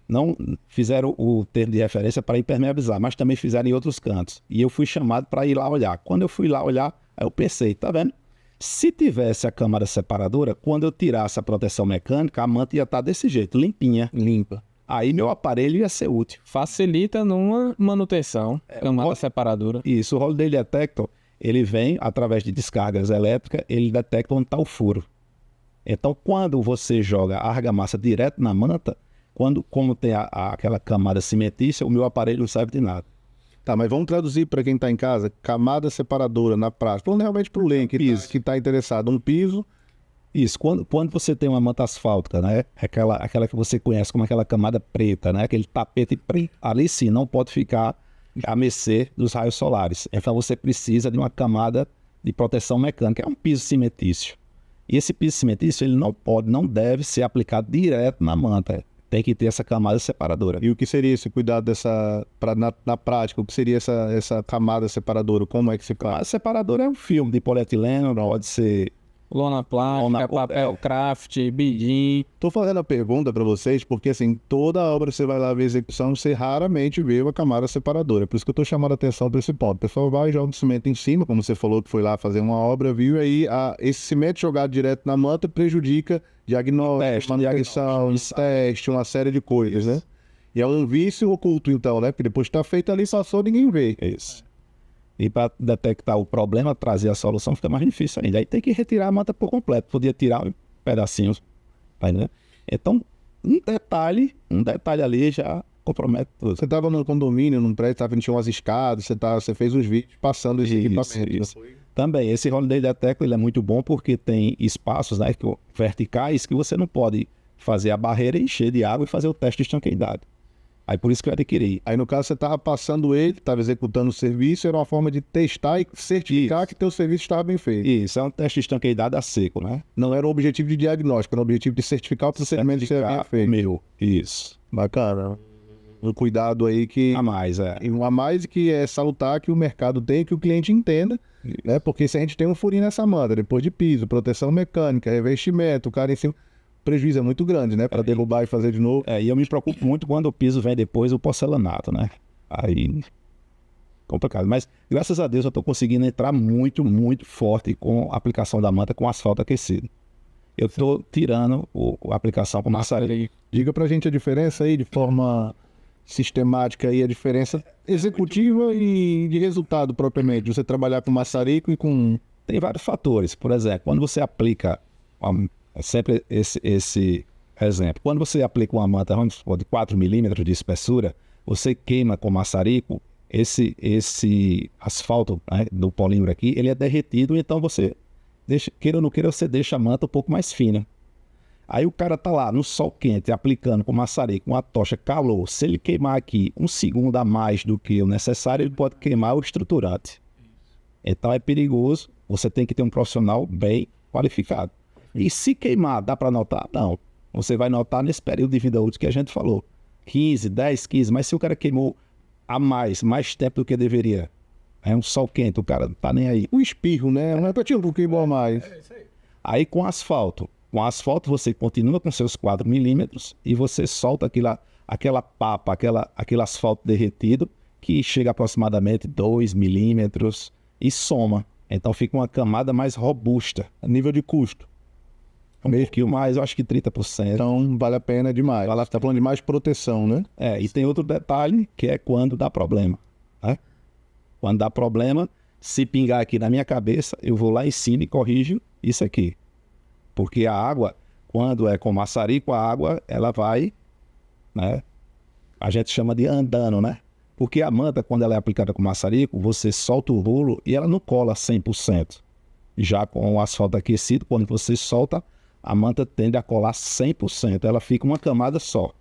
não fizeram o termo de referência para impermeabilizar, mas também fizeram em outros cantos. E eu fui chamado para ir lá olhar. Quando eu fui lá olhar, aí eu pensei, tá vendo? Se tivesse a câmara separadora, quando eu tirasse a proteção mecânica, a manta ia estar desse jeito, limpinha. Limpa. Aí meu aparelho ia ser útil. Facilita numa manutenção, camada separadora. Isso, o Holiday Detector, ele vem através de descargas elétricas, ele detecta onde está o furo. Então, quando você joga a argamassa direto na manta, como tem aquela camada cimentícia, o meu aparelho não serve de nada. Tá, mas vamos traduzir para quem está em casa, camada separadora na prática. Falando realmente para o Len, que está interessado, um piso. Isso, quando você tem uma manta asfáltica, né? Aquela que você conhece como aquela camada preta, né? Aquele tapete preto. Ali sim, não pode ficar a mercê dos raios solares. Então você precisa de uma camada de proteção mecânica, é um piso cimentício. E esse piso cimentício ele não deve ser aplicado direto na manta. Tem que ter essa camada separadora. E o que seria esse cuidado na prática? O que seria essa camada separadora? Como é que se faz? A separadora é um filme de polietileno, pode ser Lona plástica, papel craft, bidim. Tô fazendo a pergunta para vocês porque, assim, toda obra que você vai lá ver execução, você raramente vê uma camada separadora. Por isso que eu tô chamando a atenção para esse ponto. O pessoal vai e joga o cimento em cima, como você falou que foi lá fazer uma obra, viu? E aí esse cimento jogado direto na manta prejudica diagnóstico, manutenção, teste, uma série de coisas, né? E é um vício oculto, então, né? Porque depois que tá feito ali, passou, ninguém vê. isso. E para detectar o problema, trazer a solução, fica mais difícil ainda. Aí tem que retirar a manta por completo. Podia tirar pedacinhos. Tá, né? Então, um detalhe ali já compromete tudo. Você estava no condomínio, num prédio, tinha umas escadas, você fez os vídeos passando esse equipamento. Isso. Também, esse Holiday Detector ele é muito bom porque tem espaços, né, verticais que você não pode fazer a barreira, encher de água e fazer o teste de estanqueidade. Aí por isso que eu adquiri. Aí no caso você estava passando ele, estava executando o serviço, era uma forma de testar e certificar que teu serviço estava bem feito. Isso, é um teste de estanqueidade a seco, né? Não era o objetivo de diagnóstico, era o objetivo de certificar o procedimento que você havia feito. Meu, isso. Bacana. Um cuidado aí que... A mais, E um a mais que é salutar que o mercado tem, que o cliente entenda, né? Porque se a gente tem um furinho nessa manta, depois de piso, proteção mecânica, revestimento, o cara em cima... O prejuízo é muito grande, né? Para derrubar e fazer de novo. E eu me preocupo muito quando o piso vem depois o porcelanato, né? Aí, complicado. Mas, graças a Deus, eu estou conseguindo entrar muito, muito forte com a aplicação da manta com asfalto aquecido. Eu estou tirando a aplicação com maçaria. Diga pra gente a diferença aí, de forma sistemática aí, a diferença executiva e de resultado propriamente. Você trabalhar com maçarico e com... Tem vários fatores. Por exemplo, quando você aplica... É sempre esse exemplo. Quando você aplica uma manta de 4 milímetros de espessura, você queima com maçarico, esse asfalto, né, do polímero aqui, ele é derretido, então você, queira ou não queira, você deixa a manta um pouco mais fina. Aí o cara tá lá no sol quente, aplicando com maçarico, uma tocha, calor. Se ele queimar aqui 1 segundo a mais do que o necessário, ele pode queimar o estruturante. Então é perigoso, você tem que ter um profissional bem qualificado. E se queimar, dá para notar? Não. Você vai notar nesse período de vida útil que a gente falou. 15, 10, 15. Mas se o cara queimou a mais tempo do que deveria, é um sol quente, o cara não tá nem aí. Um espirro, né? Um repetiu que queimou a mais. Aí com asfalto você continua com seus 4 milímetros e você solta aquela papa, aquele asfalto derretido que chega aproximadamente 2 milímetros e soma. Então fica uma camada mais robusta. A nível de custo. Um pouquinho mais, eu acho que 30%. Então vale a pena demais. Você tá falando de mais proteção, né? E tem outro detalhe que é quando dá problema. Né? Quando dá problema, se pingar aqui na minha cabeça, eu vou lá em cima e corrijo isso aqui. Porque a água, quando é com maçarico, a água, ela vai, né? A gente chama de andando, né? Porque a manta, quando ela é aplicada com maçarico, você solta o rolo e ela não cola 100%. Já com o asfalto aquecido, quando você solta, a manta tende a colar 100%. Ela fica uma camada só.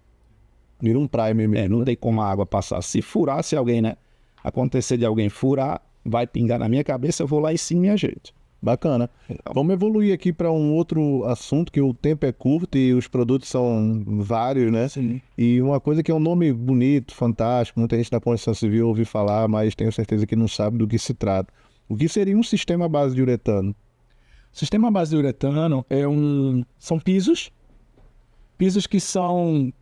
Vira um primer mesmo. Não tem como a água passar. Se furar, se alguém, né? Acontecer de alguém furar, vai pingar na minha cabeça, eu vou lá em cima e ajeito. Bacana. Vamos evoluir aqui para um outro assunto, que o tempo é curto e os produtos são vários, né? Sim. E uma coisa que é um nome bonito, fantástico, muita gente da construção civil ouve falar, mas tenho certeza que não sabe do que se trata. O que seria um sistema à base de uretano? O sistema à base de uretano são pisos que são,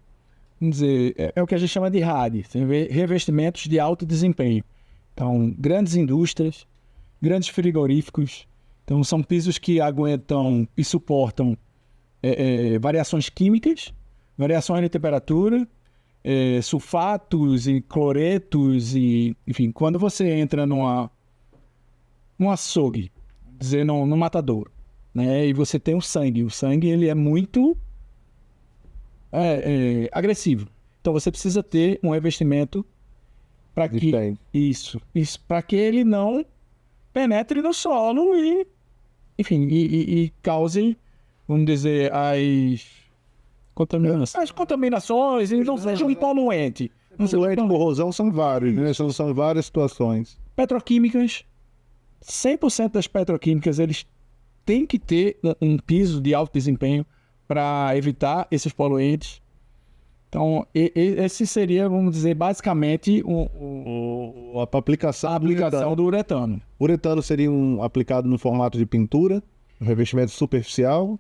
vamos dizer, é o que a gente chama de RAD, revestimentos de alto desempenho. Então, grandes indústrias, grandes frigoríficos. Então, são pisos que aguentam e suportam variações químicas, variações de temperatura, sulfatos e cloretos, e, enfim, quando você entra num açougue, dizer, no matador, né, e você tem o sangue ele é muito agressivo. Então, você precisa ter um revestimento para que para que ele não penetre no solo e, enfim, e cause, vamos dizer, as contaminações e não seja um poluente. poluente, corrosão são vários, né? São várias situações. Petroquímicas, 100% das petroquímicas, eles têm que ter um piso de alto desempenho para evitar esses poluentes. Então, esse seria, vamos dizer, basicamente A aplicação, a aplicação do uretano. O uretano seria aplicado no formato de pintura, um revestimento superficial,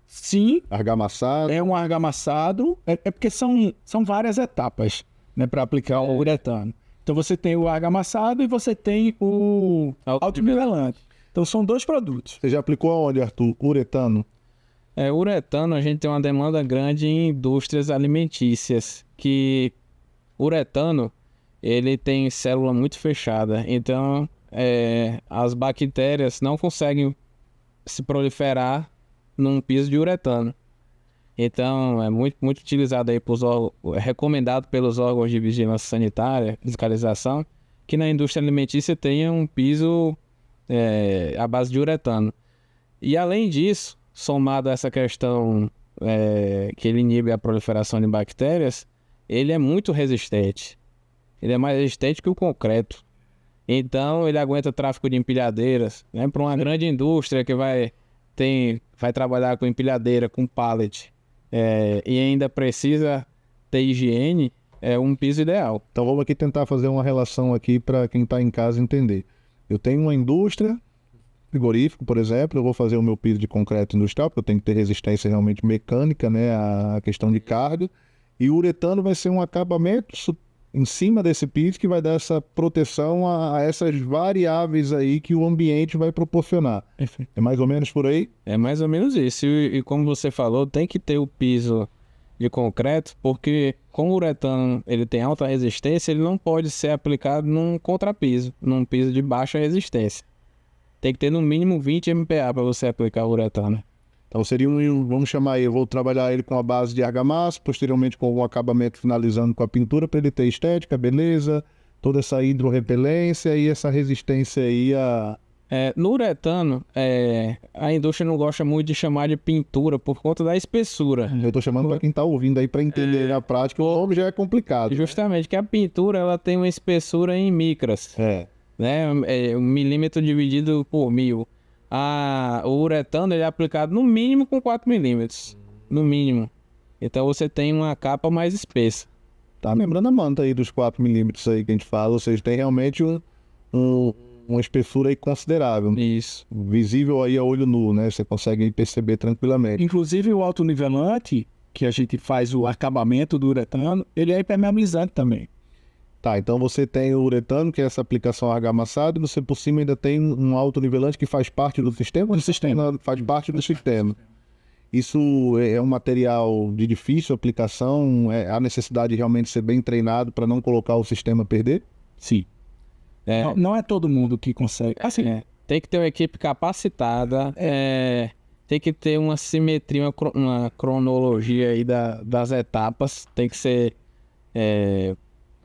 Sim, argamassado. é um argamassado, porque são várias etapas, né, para aplicar o uretano. Então você tem o argamassado e você tem o autonivelante. Então são dois produtos. Você já aplicou aonde, Arthur? Uretano? Uretano, a gente tem uma demanda grande em indústrias alimentícias, que uretano, ele tem célula muito fechada, então as bactérias não conseguem se proliferar num piso de uretano. Então, é muito utilizado aí é recomendado pelos órgãos de vigilância sanitária, fiscalização, que na indústria alimentícia tenha um piso à base de uretano. E além disso, somado a essa questão que ele inibe a proliferação de bactérias, ele é muito resistente. Ele é mais resistente que o concreto. Então, ele aguenta tráfego de empilhadeiras, né? Para uma grande indústria que vai trabalhar com empilhadeira, com pallet, e ainda precisa ter higiene, é um piso ideal. Então vamos aqui tentar fazer uma relação aqui para quem está em casa entender. Eu tenho uma indústria, frigorífico, por exemplo, eu vou fazer o meu piso de concreto industrial, porque eu tenho que ter resistência realmente mecânica, né, à questão de carga, e o uretano vai ser um acabamento em cima desse piso que vai dar essa proteção a essas variáveis aí que o ambiente vai proporcionar. Perfeito. É mais ou menos por aí? É mais ou menos isso. E como você falou, tem que ter o piso de concreto, porque como o uretano ele tem alta resistência, ele não pode ser aplicado num contrapiso, num piso de baixa resistência. Tem que ter no mínimo 20 MPa para você aplicar o uretano. Então seria vamos chamar aí, eu vou trabalhar ele com a base de argamassa, posteriormente com o acabamento finalizando com a pintura para ele ter estética, beleza, toda essa hidrorrepelência e essa resistência aí a... No uretano, a indústria não gosta muito de chamar de pintura por conta da espessura. Eu estou chamando para quem está ouvindo aí para entender na prática, o nome já é complicado. Justamente que a pintura ela tem uma espessura em micras, né? 1 milímetro dividido por 1000. O uretano ele é aplicado no mínimo com 4 milímetros, no mínimo. Então você tem uma capa mais espessa. Tá lembrando a manta aí dos 4 milímetros aí que a gente fala, ou seja, tem realmente uma espessura aí considerável. Isso. Visível aí a olho nu, né? Você consegue aí perceber tranquilamente. Inclusive o autonivelante, que a gente faz o acabamento do uretano, ele é impermeabilizante também. Tá, então você tem o uretano, que é essa aplicação argamassada, e você por cima ainda tem um autonivelante que faz parte do sistema? Do sistema. Faz parte do sistema. Isso é um material de difícil aplicação? Há necessidade de realmente ser bem treinado para não colocar o sistema a perder? Sim. Não é todo mundo que consegue. Assim, Tem que ter uma equipe capacitada, tem que ter uma simetria, uma cronologia aí das etapas, tem que ser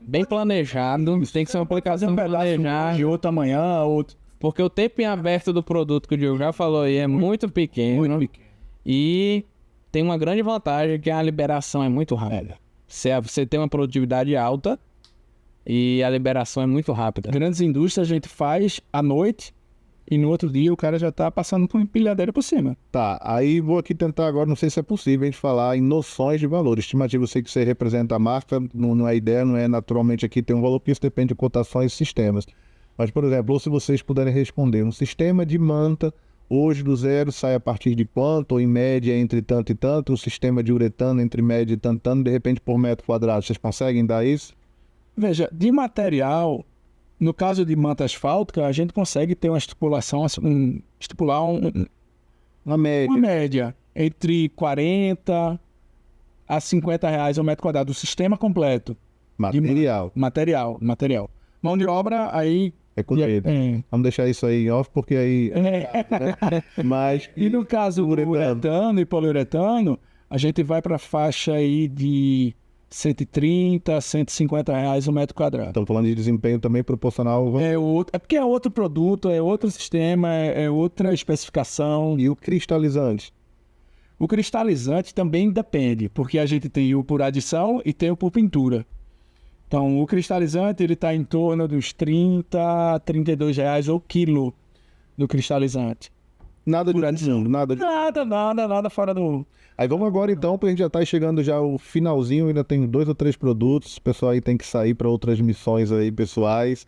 bem planejado, tem que ser uma aplicação planejada. de outro amanhã, outro. Porque o tempo em aberto do produto que o Diogo já falou aí é muito pequeno. Muito pequeno. E tem uma grande vantagem que a liberação é muito rápida. Você tem uma produtividade alta e a liberação é muito rápida. Grandes indústrias a gente faz à noite e no outro dia o cara já está passando com empilhadeira por cima. Tá, aí vou aqui tentar agora, não sei se é possível a gente falar em noções de valor. Estimativa, eu sei que você representa a marca, não é ideia, não é naturalmente aqui ter um valor, porque isso depende de cotações e sistemas. Mas, por exemplo, ou se vocês puderem responder, um sistema de manta, hoje do zero, sai a partir de quanto, ou em média entre tanto e tanto, um sistema de uretano entre média e tanto, de repente por metro quadrado, vocês conseguem dar isso? Veja, de material, no caso de manta asfáltica, a gente consegue ter uma estipulação, estipular Uma média. uma média entre 40 a 50 reais ao metro quadrado, do sistema completo. Material. Material. Mão de obra, aí... É com medo. Vamos deixar isso aí em off, porque aí... Mas... E no caso do uretano e poliuretano, a gente vai para a faixa aí de 130 a 150 reais o metro quadrado. Estamos falando de desempenho também proporcional. É porque é outro produto, é outro sistema, é outra especificação. E o cristalizante? O cristalizante também depende, porque a gente tem o por adição e tem o por pintura. Então, o cristalizante ele está em torno dos R$ 32 reais o quilo do cristalizante. Nada de outro mundo, nada de... Nada fora do... Aí vamos agora então, porque a gente já tá chegando já ao finalzinho, ainda tem 2 ou 3 produtos, o pessoal aí tem que sair para outras missões aí pessoais.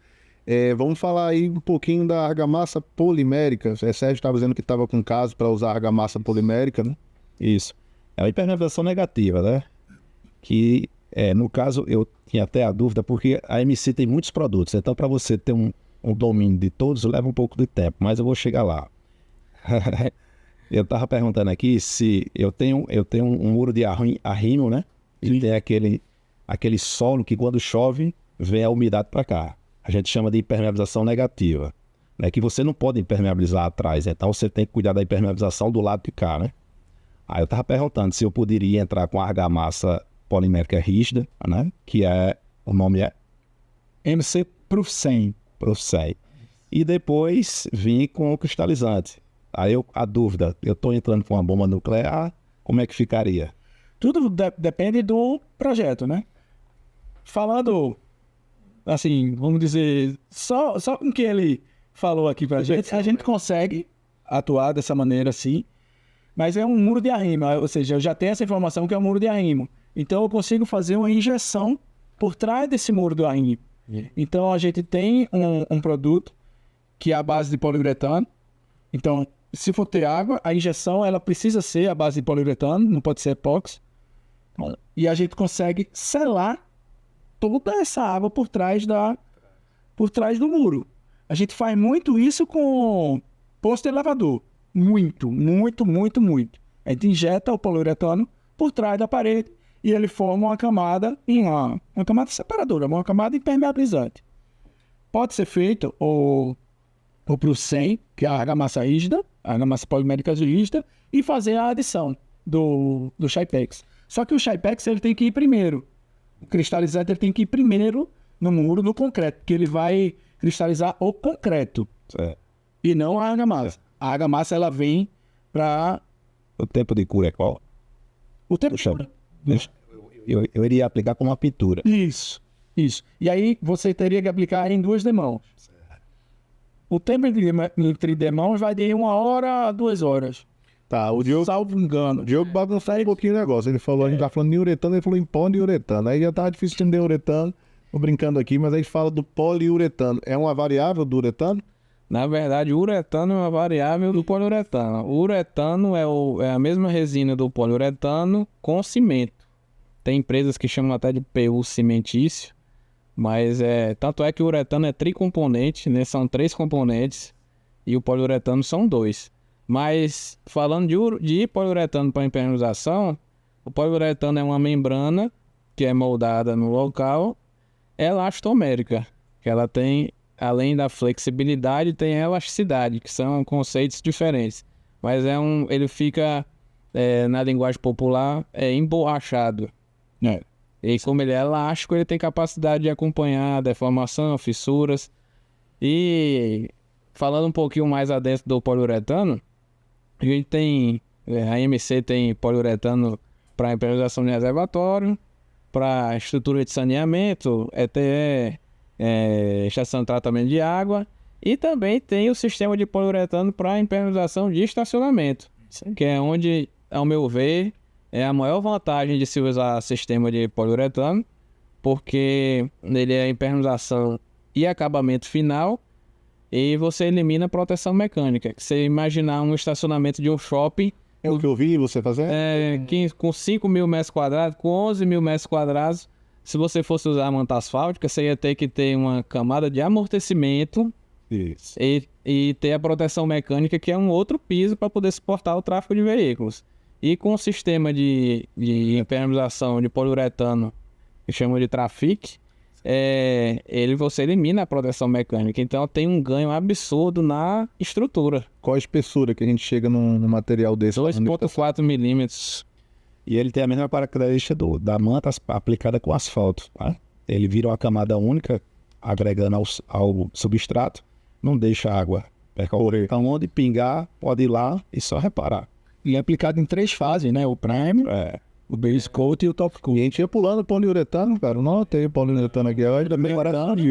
Vamos falar aí um pouquinho da argamassa polimérica. Sérgio estava dizendo que estava com caso para usar argamassa polimérica, né? Isso. É uma impermeabilização negativa, né? Que, no caso, eu tinha até a dúvida, porque a MC tem muitos produtos, então para você ter um domínio de todos leva um pouco de tempo, mas eu vou chegar lá. Eu estava perguntando aqui se eu tenho um muro de arrimo, né? E tem aquele solo que quando chove vem a umidade para cá. A gente chama de impermeabilização negativa, né? Que você não pode impermeabilizar atrás, então você tem que cuidar da impermeabilização do lado de cá, né? Aí eu estava perguntando se eu poderia entrar com a argamassa polimérica rígida, né? Que o nome é MC Proof 100. Proof 100. E depois vim com o cristalizante. Aí a dúvida, eu estou entrando com uma bomba nuclear, como é que ficaria? Tudo depende do projeto, né? Falando, assim, vamos dizer, só com o que ele falou aqui pra gente, a gente consegue atuar dessa maneira assim, mas é um muro de arrimo, ou seja, eu já tenho essa informação que é um muro de arrimo. Então eu consigo fazer uma injeção por trás desse muro do arrimo. Então a gente tem um produto que é a base de poliuretano. Então, se for ter água, a injeção ela precisa ser a base de poliuretano, não pode ser epóxi. E a gente consegue selar toda essa água por trás do muro. A gente faz muito isso com posto elevador. Muito. A gente injeta o poliuretano por trás da parede e ele forma uma camada, uma camada separadora, uma camada impermeabilizante. Pode ser feito ou para o 100, que é a argamassa rígida, a argamassa polimérica rígida, e fazer a adição do Shypex. Só que o Shypex ele tem que ir primeiro. O cristalizante ele tem que ir primeiro no muro, no concreto, porque ele vai cristalizar o concreto e não a argamassa. A argamassa ela vem para... O tempo de cura é qual? O tempo de cura. Eu iria aplicar com uma pintura. Isso. E aí você teria que aplicar em 2 demãos. O tempo entre demãos vai de 1 hora a 2 horas. Tá, o Diogo... Salvo engano. O Diogo bagunçou um pouquinho o negócio. Ele falou, a gente tá falando de uretano, ele falou em poliuretano. Aí já tá difícil entender uretano. Tô brincando aqui, mas aí fala do poliuretano. É uma variável do uretano? Na verdade, o uretano é uma variável do poliuretano. O uretano é a mesma resina do poliuretano com cimento. Tem empresas que chamam até de PU cimentício, mas tanto é que o uretano é tricomponente, né? São 3 componentes e o poliuretano são 2. Mas falando de poliuretano para impermeabilização, o poliuretano é uma membrana que é moldada no local elastomérica, que ela tem, além da flexibilidade, tem a elasticidade, que são conceitos diferentes. Mas ele fica, na linguagem popular, emborrachado. E como ele é elástico, ele tem capacidade de acompanhar deformação, fissuras. E falando um pouquinho mais adentro do poliuretano, a gente tem, a MC tem poliuretano para impermeabilização de reservatório, para estrutura de saneamento, ETE, estação de tratamento de água, e também tem o sistema de poliuretano para impermeabilização de estacionamento, que é onde, ao meu ver, é a maior vantagem de se usar sistema de poliuretano, porque ele é impermeabilização e acabamento final, e você elimina a proteção mecânica. Você imaginar um estacionamento de um shopping... É o que eu vi você fazer? Com 5 mil metros quadrados, com 11 mil metros quadrados, se você fosse usar a manta asfáltica, você ia ter que ter uma camada de amortecimento e ter a proteção mecânica, que é um outro piso para poder suportar o tráfego de veículos. E com o sistema de impermeabilização de poliuretano, que chama de Trafic, você elimina a proteção mecânica. Então tem um ganho absurdo na estrutura. Qual a espessura que a gente chega num material desse? 2,4 milímetros. E ele tem a mesma característica da manta aplicada com asfalto. Tá? Ele vira uma camada única, agregando ao substrato, não deixa a água percorrer. Então onde pingar, pode ir lá e só reparar. E é aplicado em 3 fases, né? O primer, O base coat e o top E a coat. gente ia pulando poliuretano, cara. Não tem poliuretano aqui. Ainda bem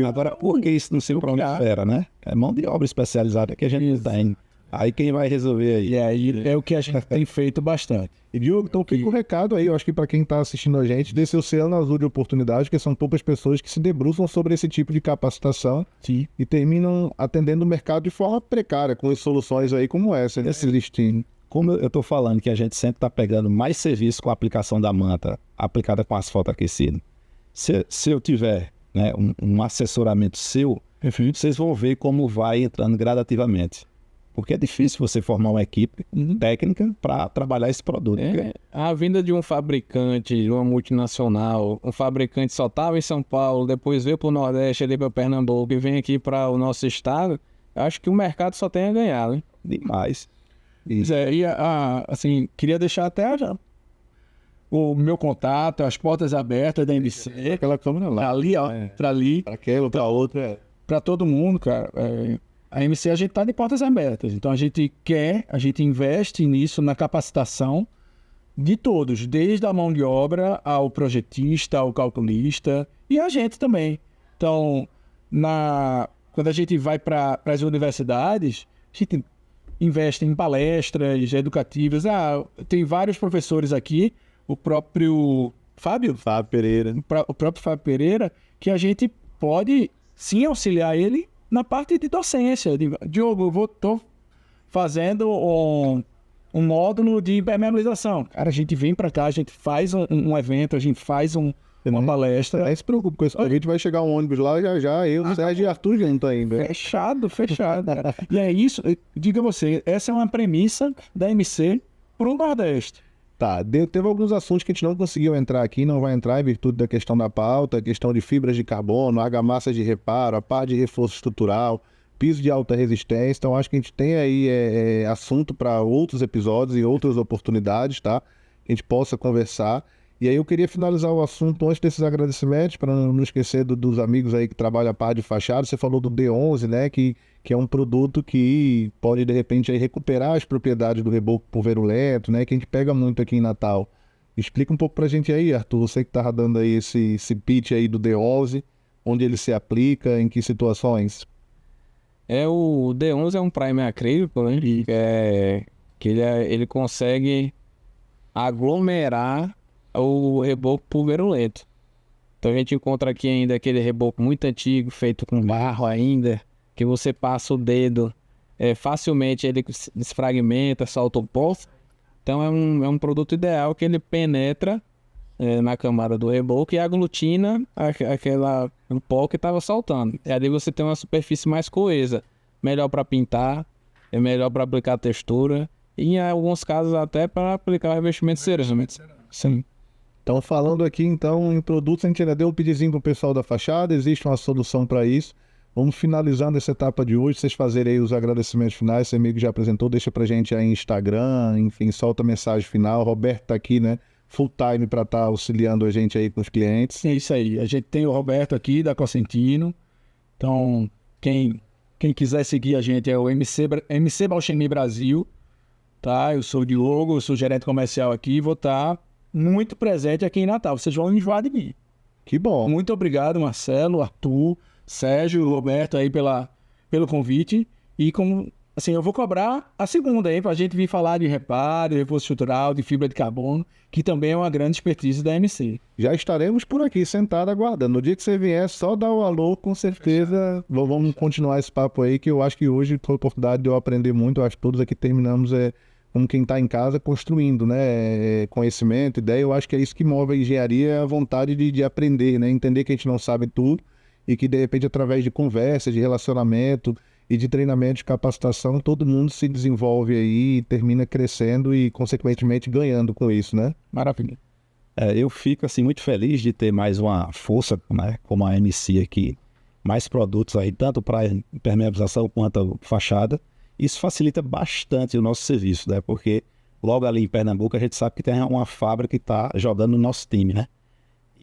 Agora, por que isso não se prolifera, né? É mão de obra especializada que a gente tem. Aí quem vai resolver aí? E aí é o que a gente tem feito bastante. E Diogo, então fica o recado aí, eu acho que para quem está assistindo a gente, desse oceano azul de oportunidades, que são poucas pessoas que se debruçam sobre esse tipo de capacitação Sim. e terminam atendendo o mercado de forma precária, com soluções aí como essa, né? Esse listinho. Como eu estou falando que a gente sempre está pegando mais serviço com a aplicação da manta aplicada com asfalto aquecido. Se eu tiver, né, um assessoramento seu, vocês vão ver como vai entrando gradativamente. Porque é difícil você formar uma equipe técnica para trabalhar esse produto. A vinda de um fabricante, de uma multinacional, um fabricante só estava em São Paulo, depois veio para o Nordeste, ali para Pernambuco e vem aqui para o nosso estado, acho que o mercado só tem a ganhar, né? Demais. Pois é, e assim, queria deixar até já o meu contato, as portas abertas da MC, Aquela câmera lá. ali, ó, para ali, Para aquela, para outra. para todo mundo, cara. A MC a gente tá de portas abertas, então a gente investe nisso, na capacitação de todos, desde a mão de obra ao projetista, ao calculista e a gente também. Então, quando a gente vai para as universidades, a gente investe em palestras educativas. Tem vários professores aqui, o próprio Fábio Pereira. o próprio Fábio Pereira, que a gente pode sim auxiliar ele na parte de docência. Diogo, estou fazendo um módulo de impermeabilização. Cara, a gente vem para cá, a gente faz um evento, a gente faz uma palestra. Aí se preocupe com isso, a gente vai chegar um ônibus lá já, eu, Sérgio e Arthur junto ainda. Fechado. Cara. E é isso, diga você, essa é uma premissa da MC para o Nordeste. Tá, teve alguns assuntos que a gente não conseguiu entrar aqui, não vai entrar em virtude da questão da pauta, questão de fibras de carbono, argamassa de reparo, a parte de reforço estrutural, piso de alta resistência. Então acho que a gente tem aí assunto para outros episódios e outras oportunidades, tá? Que a gente possa conversar. E aí eu queria finalizar o assunto antes desses agradecimentos, para não esquecer dos amigos aí que trabalham a parte de fachada. Você falou do D11, né? Que é um produto que pode, de repente, aí, recuperar as propriedades do reboco pulverulento, né? Que a gente pega muito aqui em Natal. Explica um pouco pra gente aí, Arthur. Você que tá dando aí esse pitch aí do D11, onde ele se aplica, em que situações? O D11 é um primer acrílico, né? Que ele consegue aglomerar o reboco pulverulento. Então a gente encontra aqui ainda aquele reboco muito antigo, feito com barro ainda, que você passa o dedo, facilmente ele desfragmenta, solta o pó. Então é um produto ideal que ele penetra na camada do reboco e aglutina o pó que estava soltando. E ali você tem uma superfície mais coesa, melhor para pintar, é melhor para aplicar textura e em alguns casos até para aplicar o revestimento cerâmico. Sim. Então, falando aqui então em produtos, a gente ainda deu um pedizinho pro pessoal da fachada, existe uma solução para isso. Vamos finalizando essa etapa de hoje, vocês fazerem aí os agradecimentos finais, você amigo já apresentou, deixa pra gente aí em Instagram, enfim, solta a mensagem final. O Roberto tá aqui, né, full time para estar auxiliando a gente aí com os clientes. É isso aí, a gente tem o Roberto aqui da Cosentino, então quem quiser seguir a gente é o MC Bauchemy Brasil, tá? Eu sou o Diogo, eu sou gerente comercial aqui, vou estar muito presente aqui em Natal, vocês vão enjoar de mim. Que bom. Muito obrigado, Marcelo, Arthur, Sérgio, Roberto aí pelo convite. E como assim, eu vou cobrar a segunda aí pra gente vir falar de reparo, de reforço estrutural, de fibra de carbono, que também é uma grande expertise da MC. Já estaremos por aqui, sentado, aguardando. No dia que você vier, só dá o alô, com certeza. Vamos continuar esse papo aí, que eu acho que hoje foi a oportunidade de eu aprender muito. Eu acho que todos aqui terminamos como quem está em casa construindo, né? Conhecimento, ideia. Eu acho que é isso que move a engenharia, a vontade de aprender, né? Entender que a gente não sabe tudo e que, de repente, através de conversa, de relacionamento e de treinamento, de capacitação, todo mundo se desenvolve aí, termina crescendo e, consequentemente, ganhando com isso, né? Maravilha. Eu fico assim muito feliz de ter mais uma força, né, como a MC aqui, mais produtos aí, tanto para impermeabilização quanto fachada. Isso facilita bastante o nosso serviço, né? Porque logo ali em Pernambuco a gente sabe que tem uma fábrica que está jogando no nosso time, né?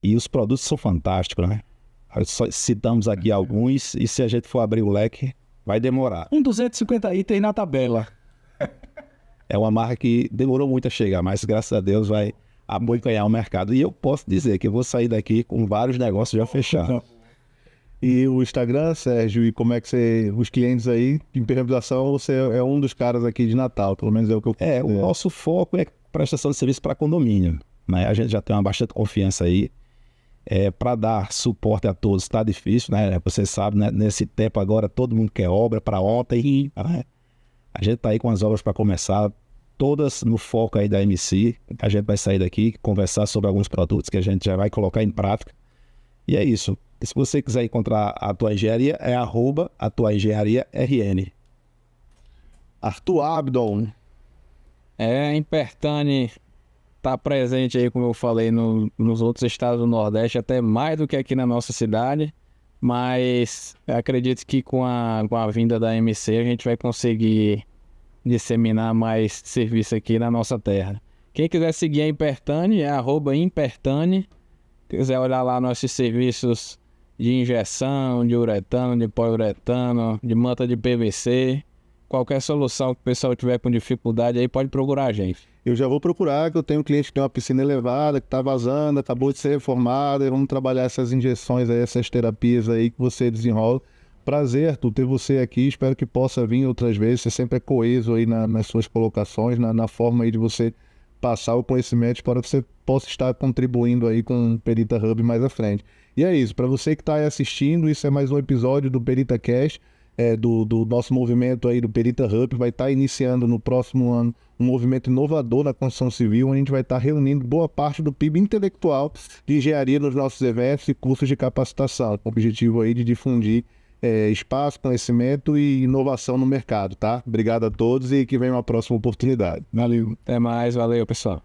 E os produtos são fantásticos, né? Só citamos aqui alguns e se a gente for abrir o leque, vai demorar. 250 itens na tabela. É uma marca que demorou muito a chegar, mas graças a Deus vai abocanhar o mercado. E eu posso dizer que eu vou sair daqui com vários negócios já fechados. E o Instagram, Sérgio, e como é que você... Os clientes aí, de impermeabilização, você é um dos caras aqui de Natal, pelo menos é o que eu... O nosso foco é prestação de serviço para condomínio, né? A gente já tem uma bastante confiança aí. Para dar suporte a todos está difícil, né? Você sabe, né? Nesse tempo agora todo mundo quer obra para ontem, né? A gente está aí com as obras para começar, todas no foco aí da MC. A gente vai sair daqui, conversar sobre alguns produtos que a gente já vai colocar em prática. E é isso. E se você quiser encontrar a Tua Engenharia, é @atuaengenharia_rn. Arthur Abdon. Em Pertânia está presente aí, como eu falei, nos outros estados do Nordeste, até mais do que aqui na nossa cidade, mas eu acredito que com a vinda da MC a gente vai conseguir disseminar mais serviço aqui na nossa terra. Quem quiser seguir a Impertânia é @Impertânia. Quiser olhar lá nossos serviços de injeção, de uretano, de poliuretano, de manta de PVC, qualquer solução que o pessoal tiver com dificuldade aí pode procurar a gente. Eu já vou procurar, que eu tenho um cliente que tem uma piscina elevada, que está vazando, acabou de ser reformada, e vamos trabalhar essas injeções aí, essas terapias aí que você desenrola. Prazer, Arthur, ter você aqui, espero que possa vir outras vezes, você sempre é coeso aí nas suas colocações, na forma aí de você passar o conhecimento para que você possa estar contribuindo aí com o Perita Hub mais à frente. E é isso, para você que está aí assistindo, isso é mais um episódio do Perita Cast, do nosso movimento aí do Perita Hub. Vai estar iniciando no próximo ano um movimento inovador na construção civil, onde a gente vai estar reunindo boa parte do PIB intelectual de engenharia nos nossos eventos e cursos de capacitação, com o objetivo aí de difundir espaço, conhecimento e inovação no mercado, tá? Obrigado a todos e que venha uma próxima oportunidade. Valeu. Até mais, valeu pessoal.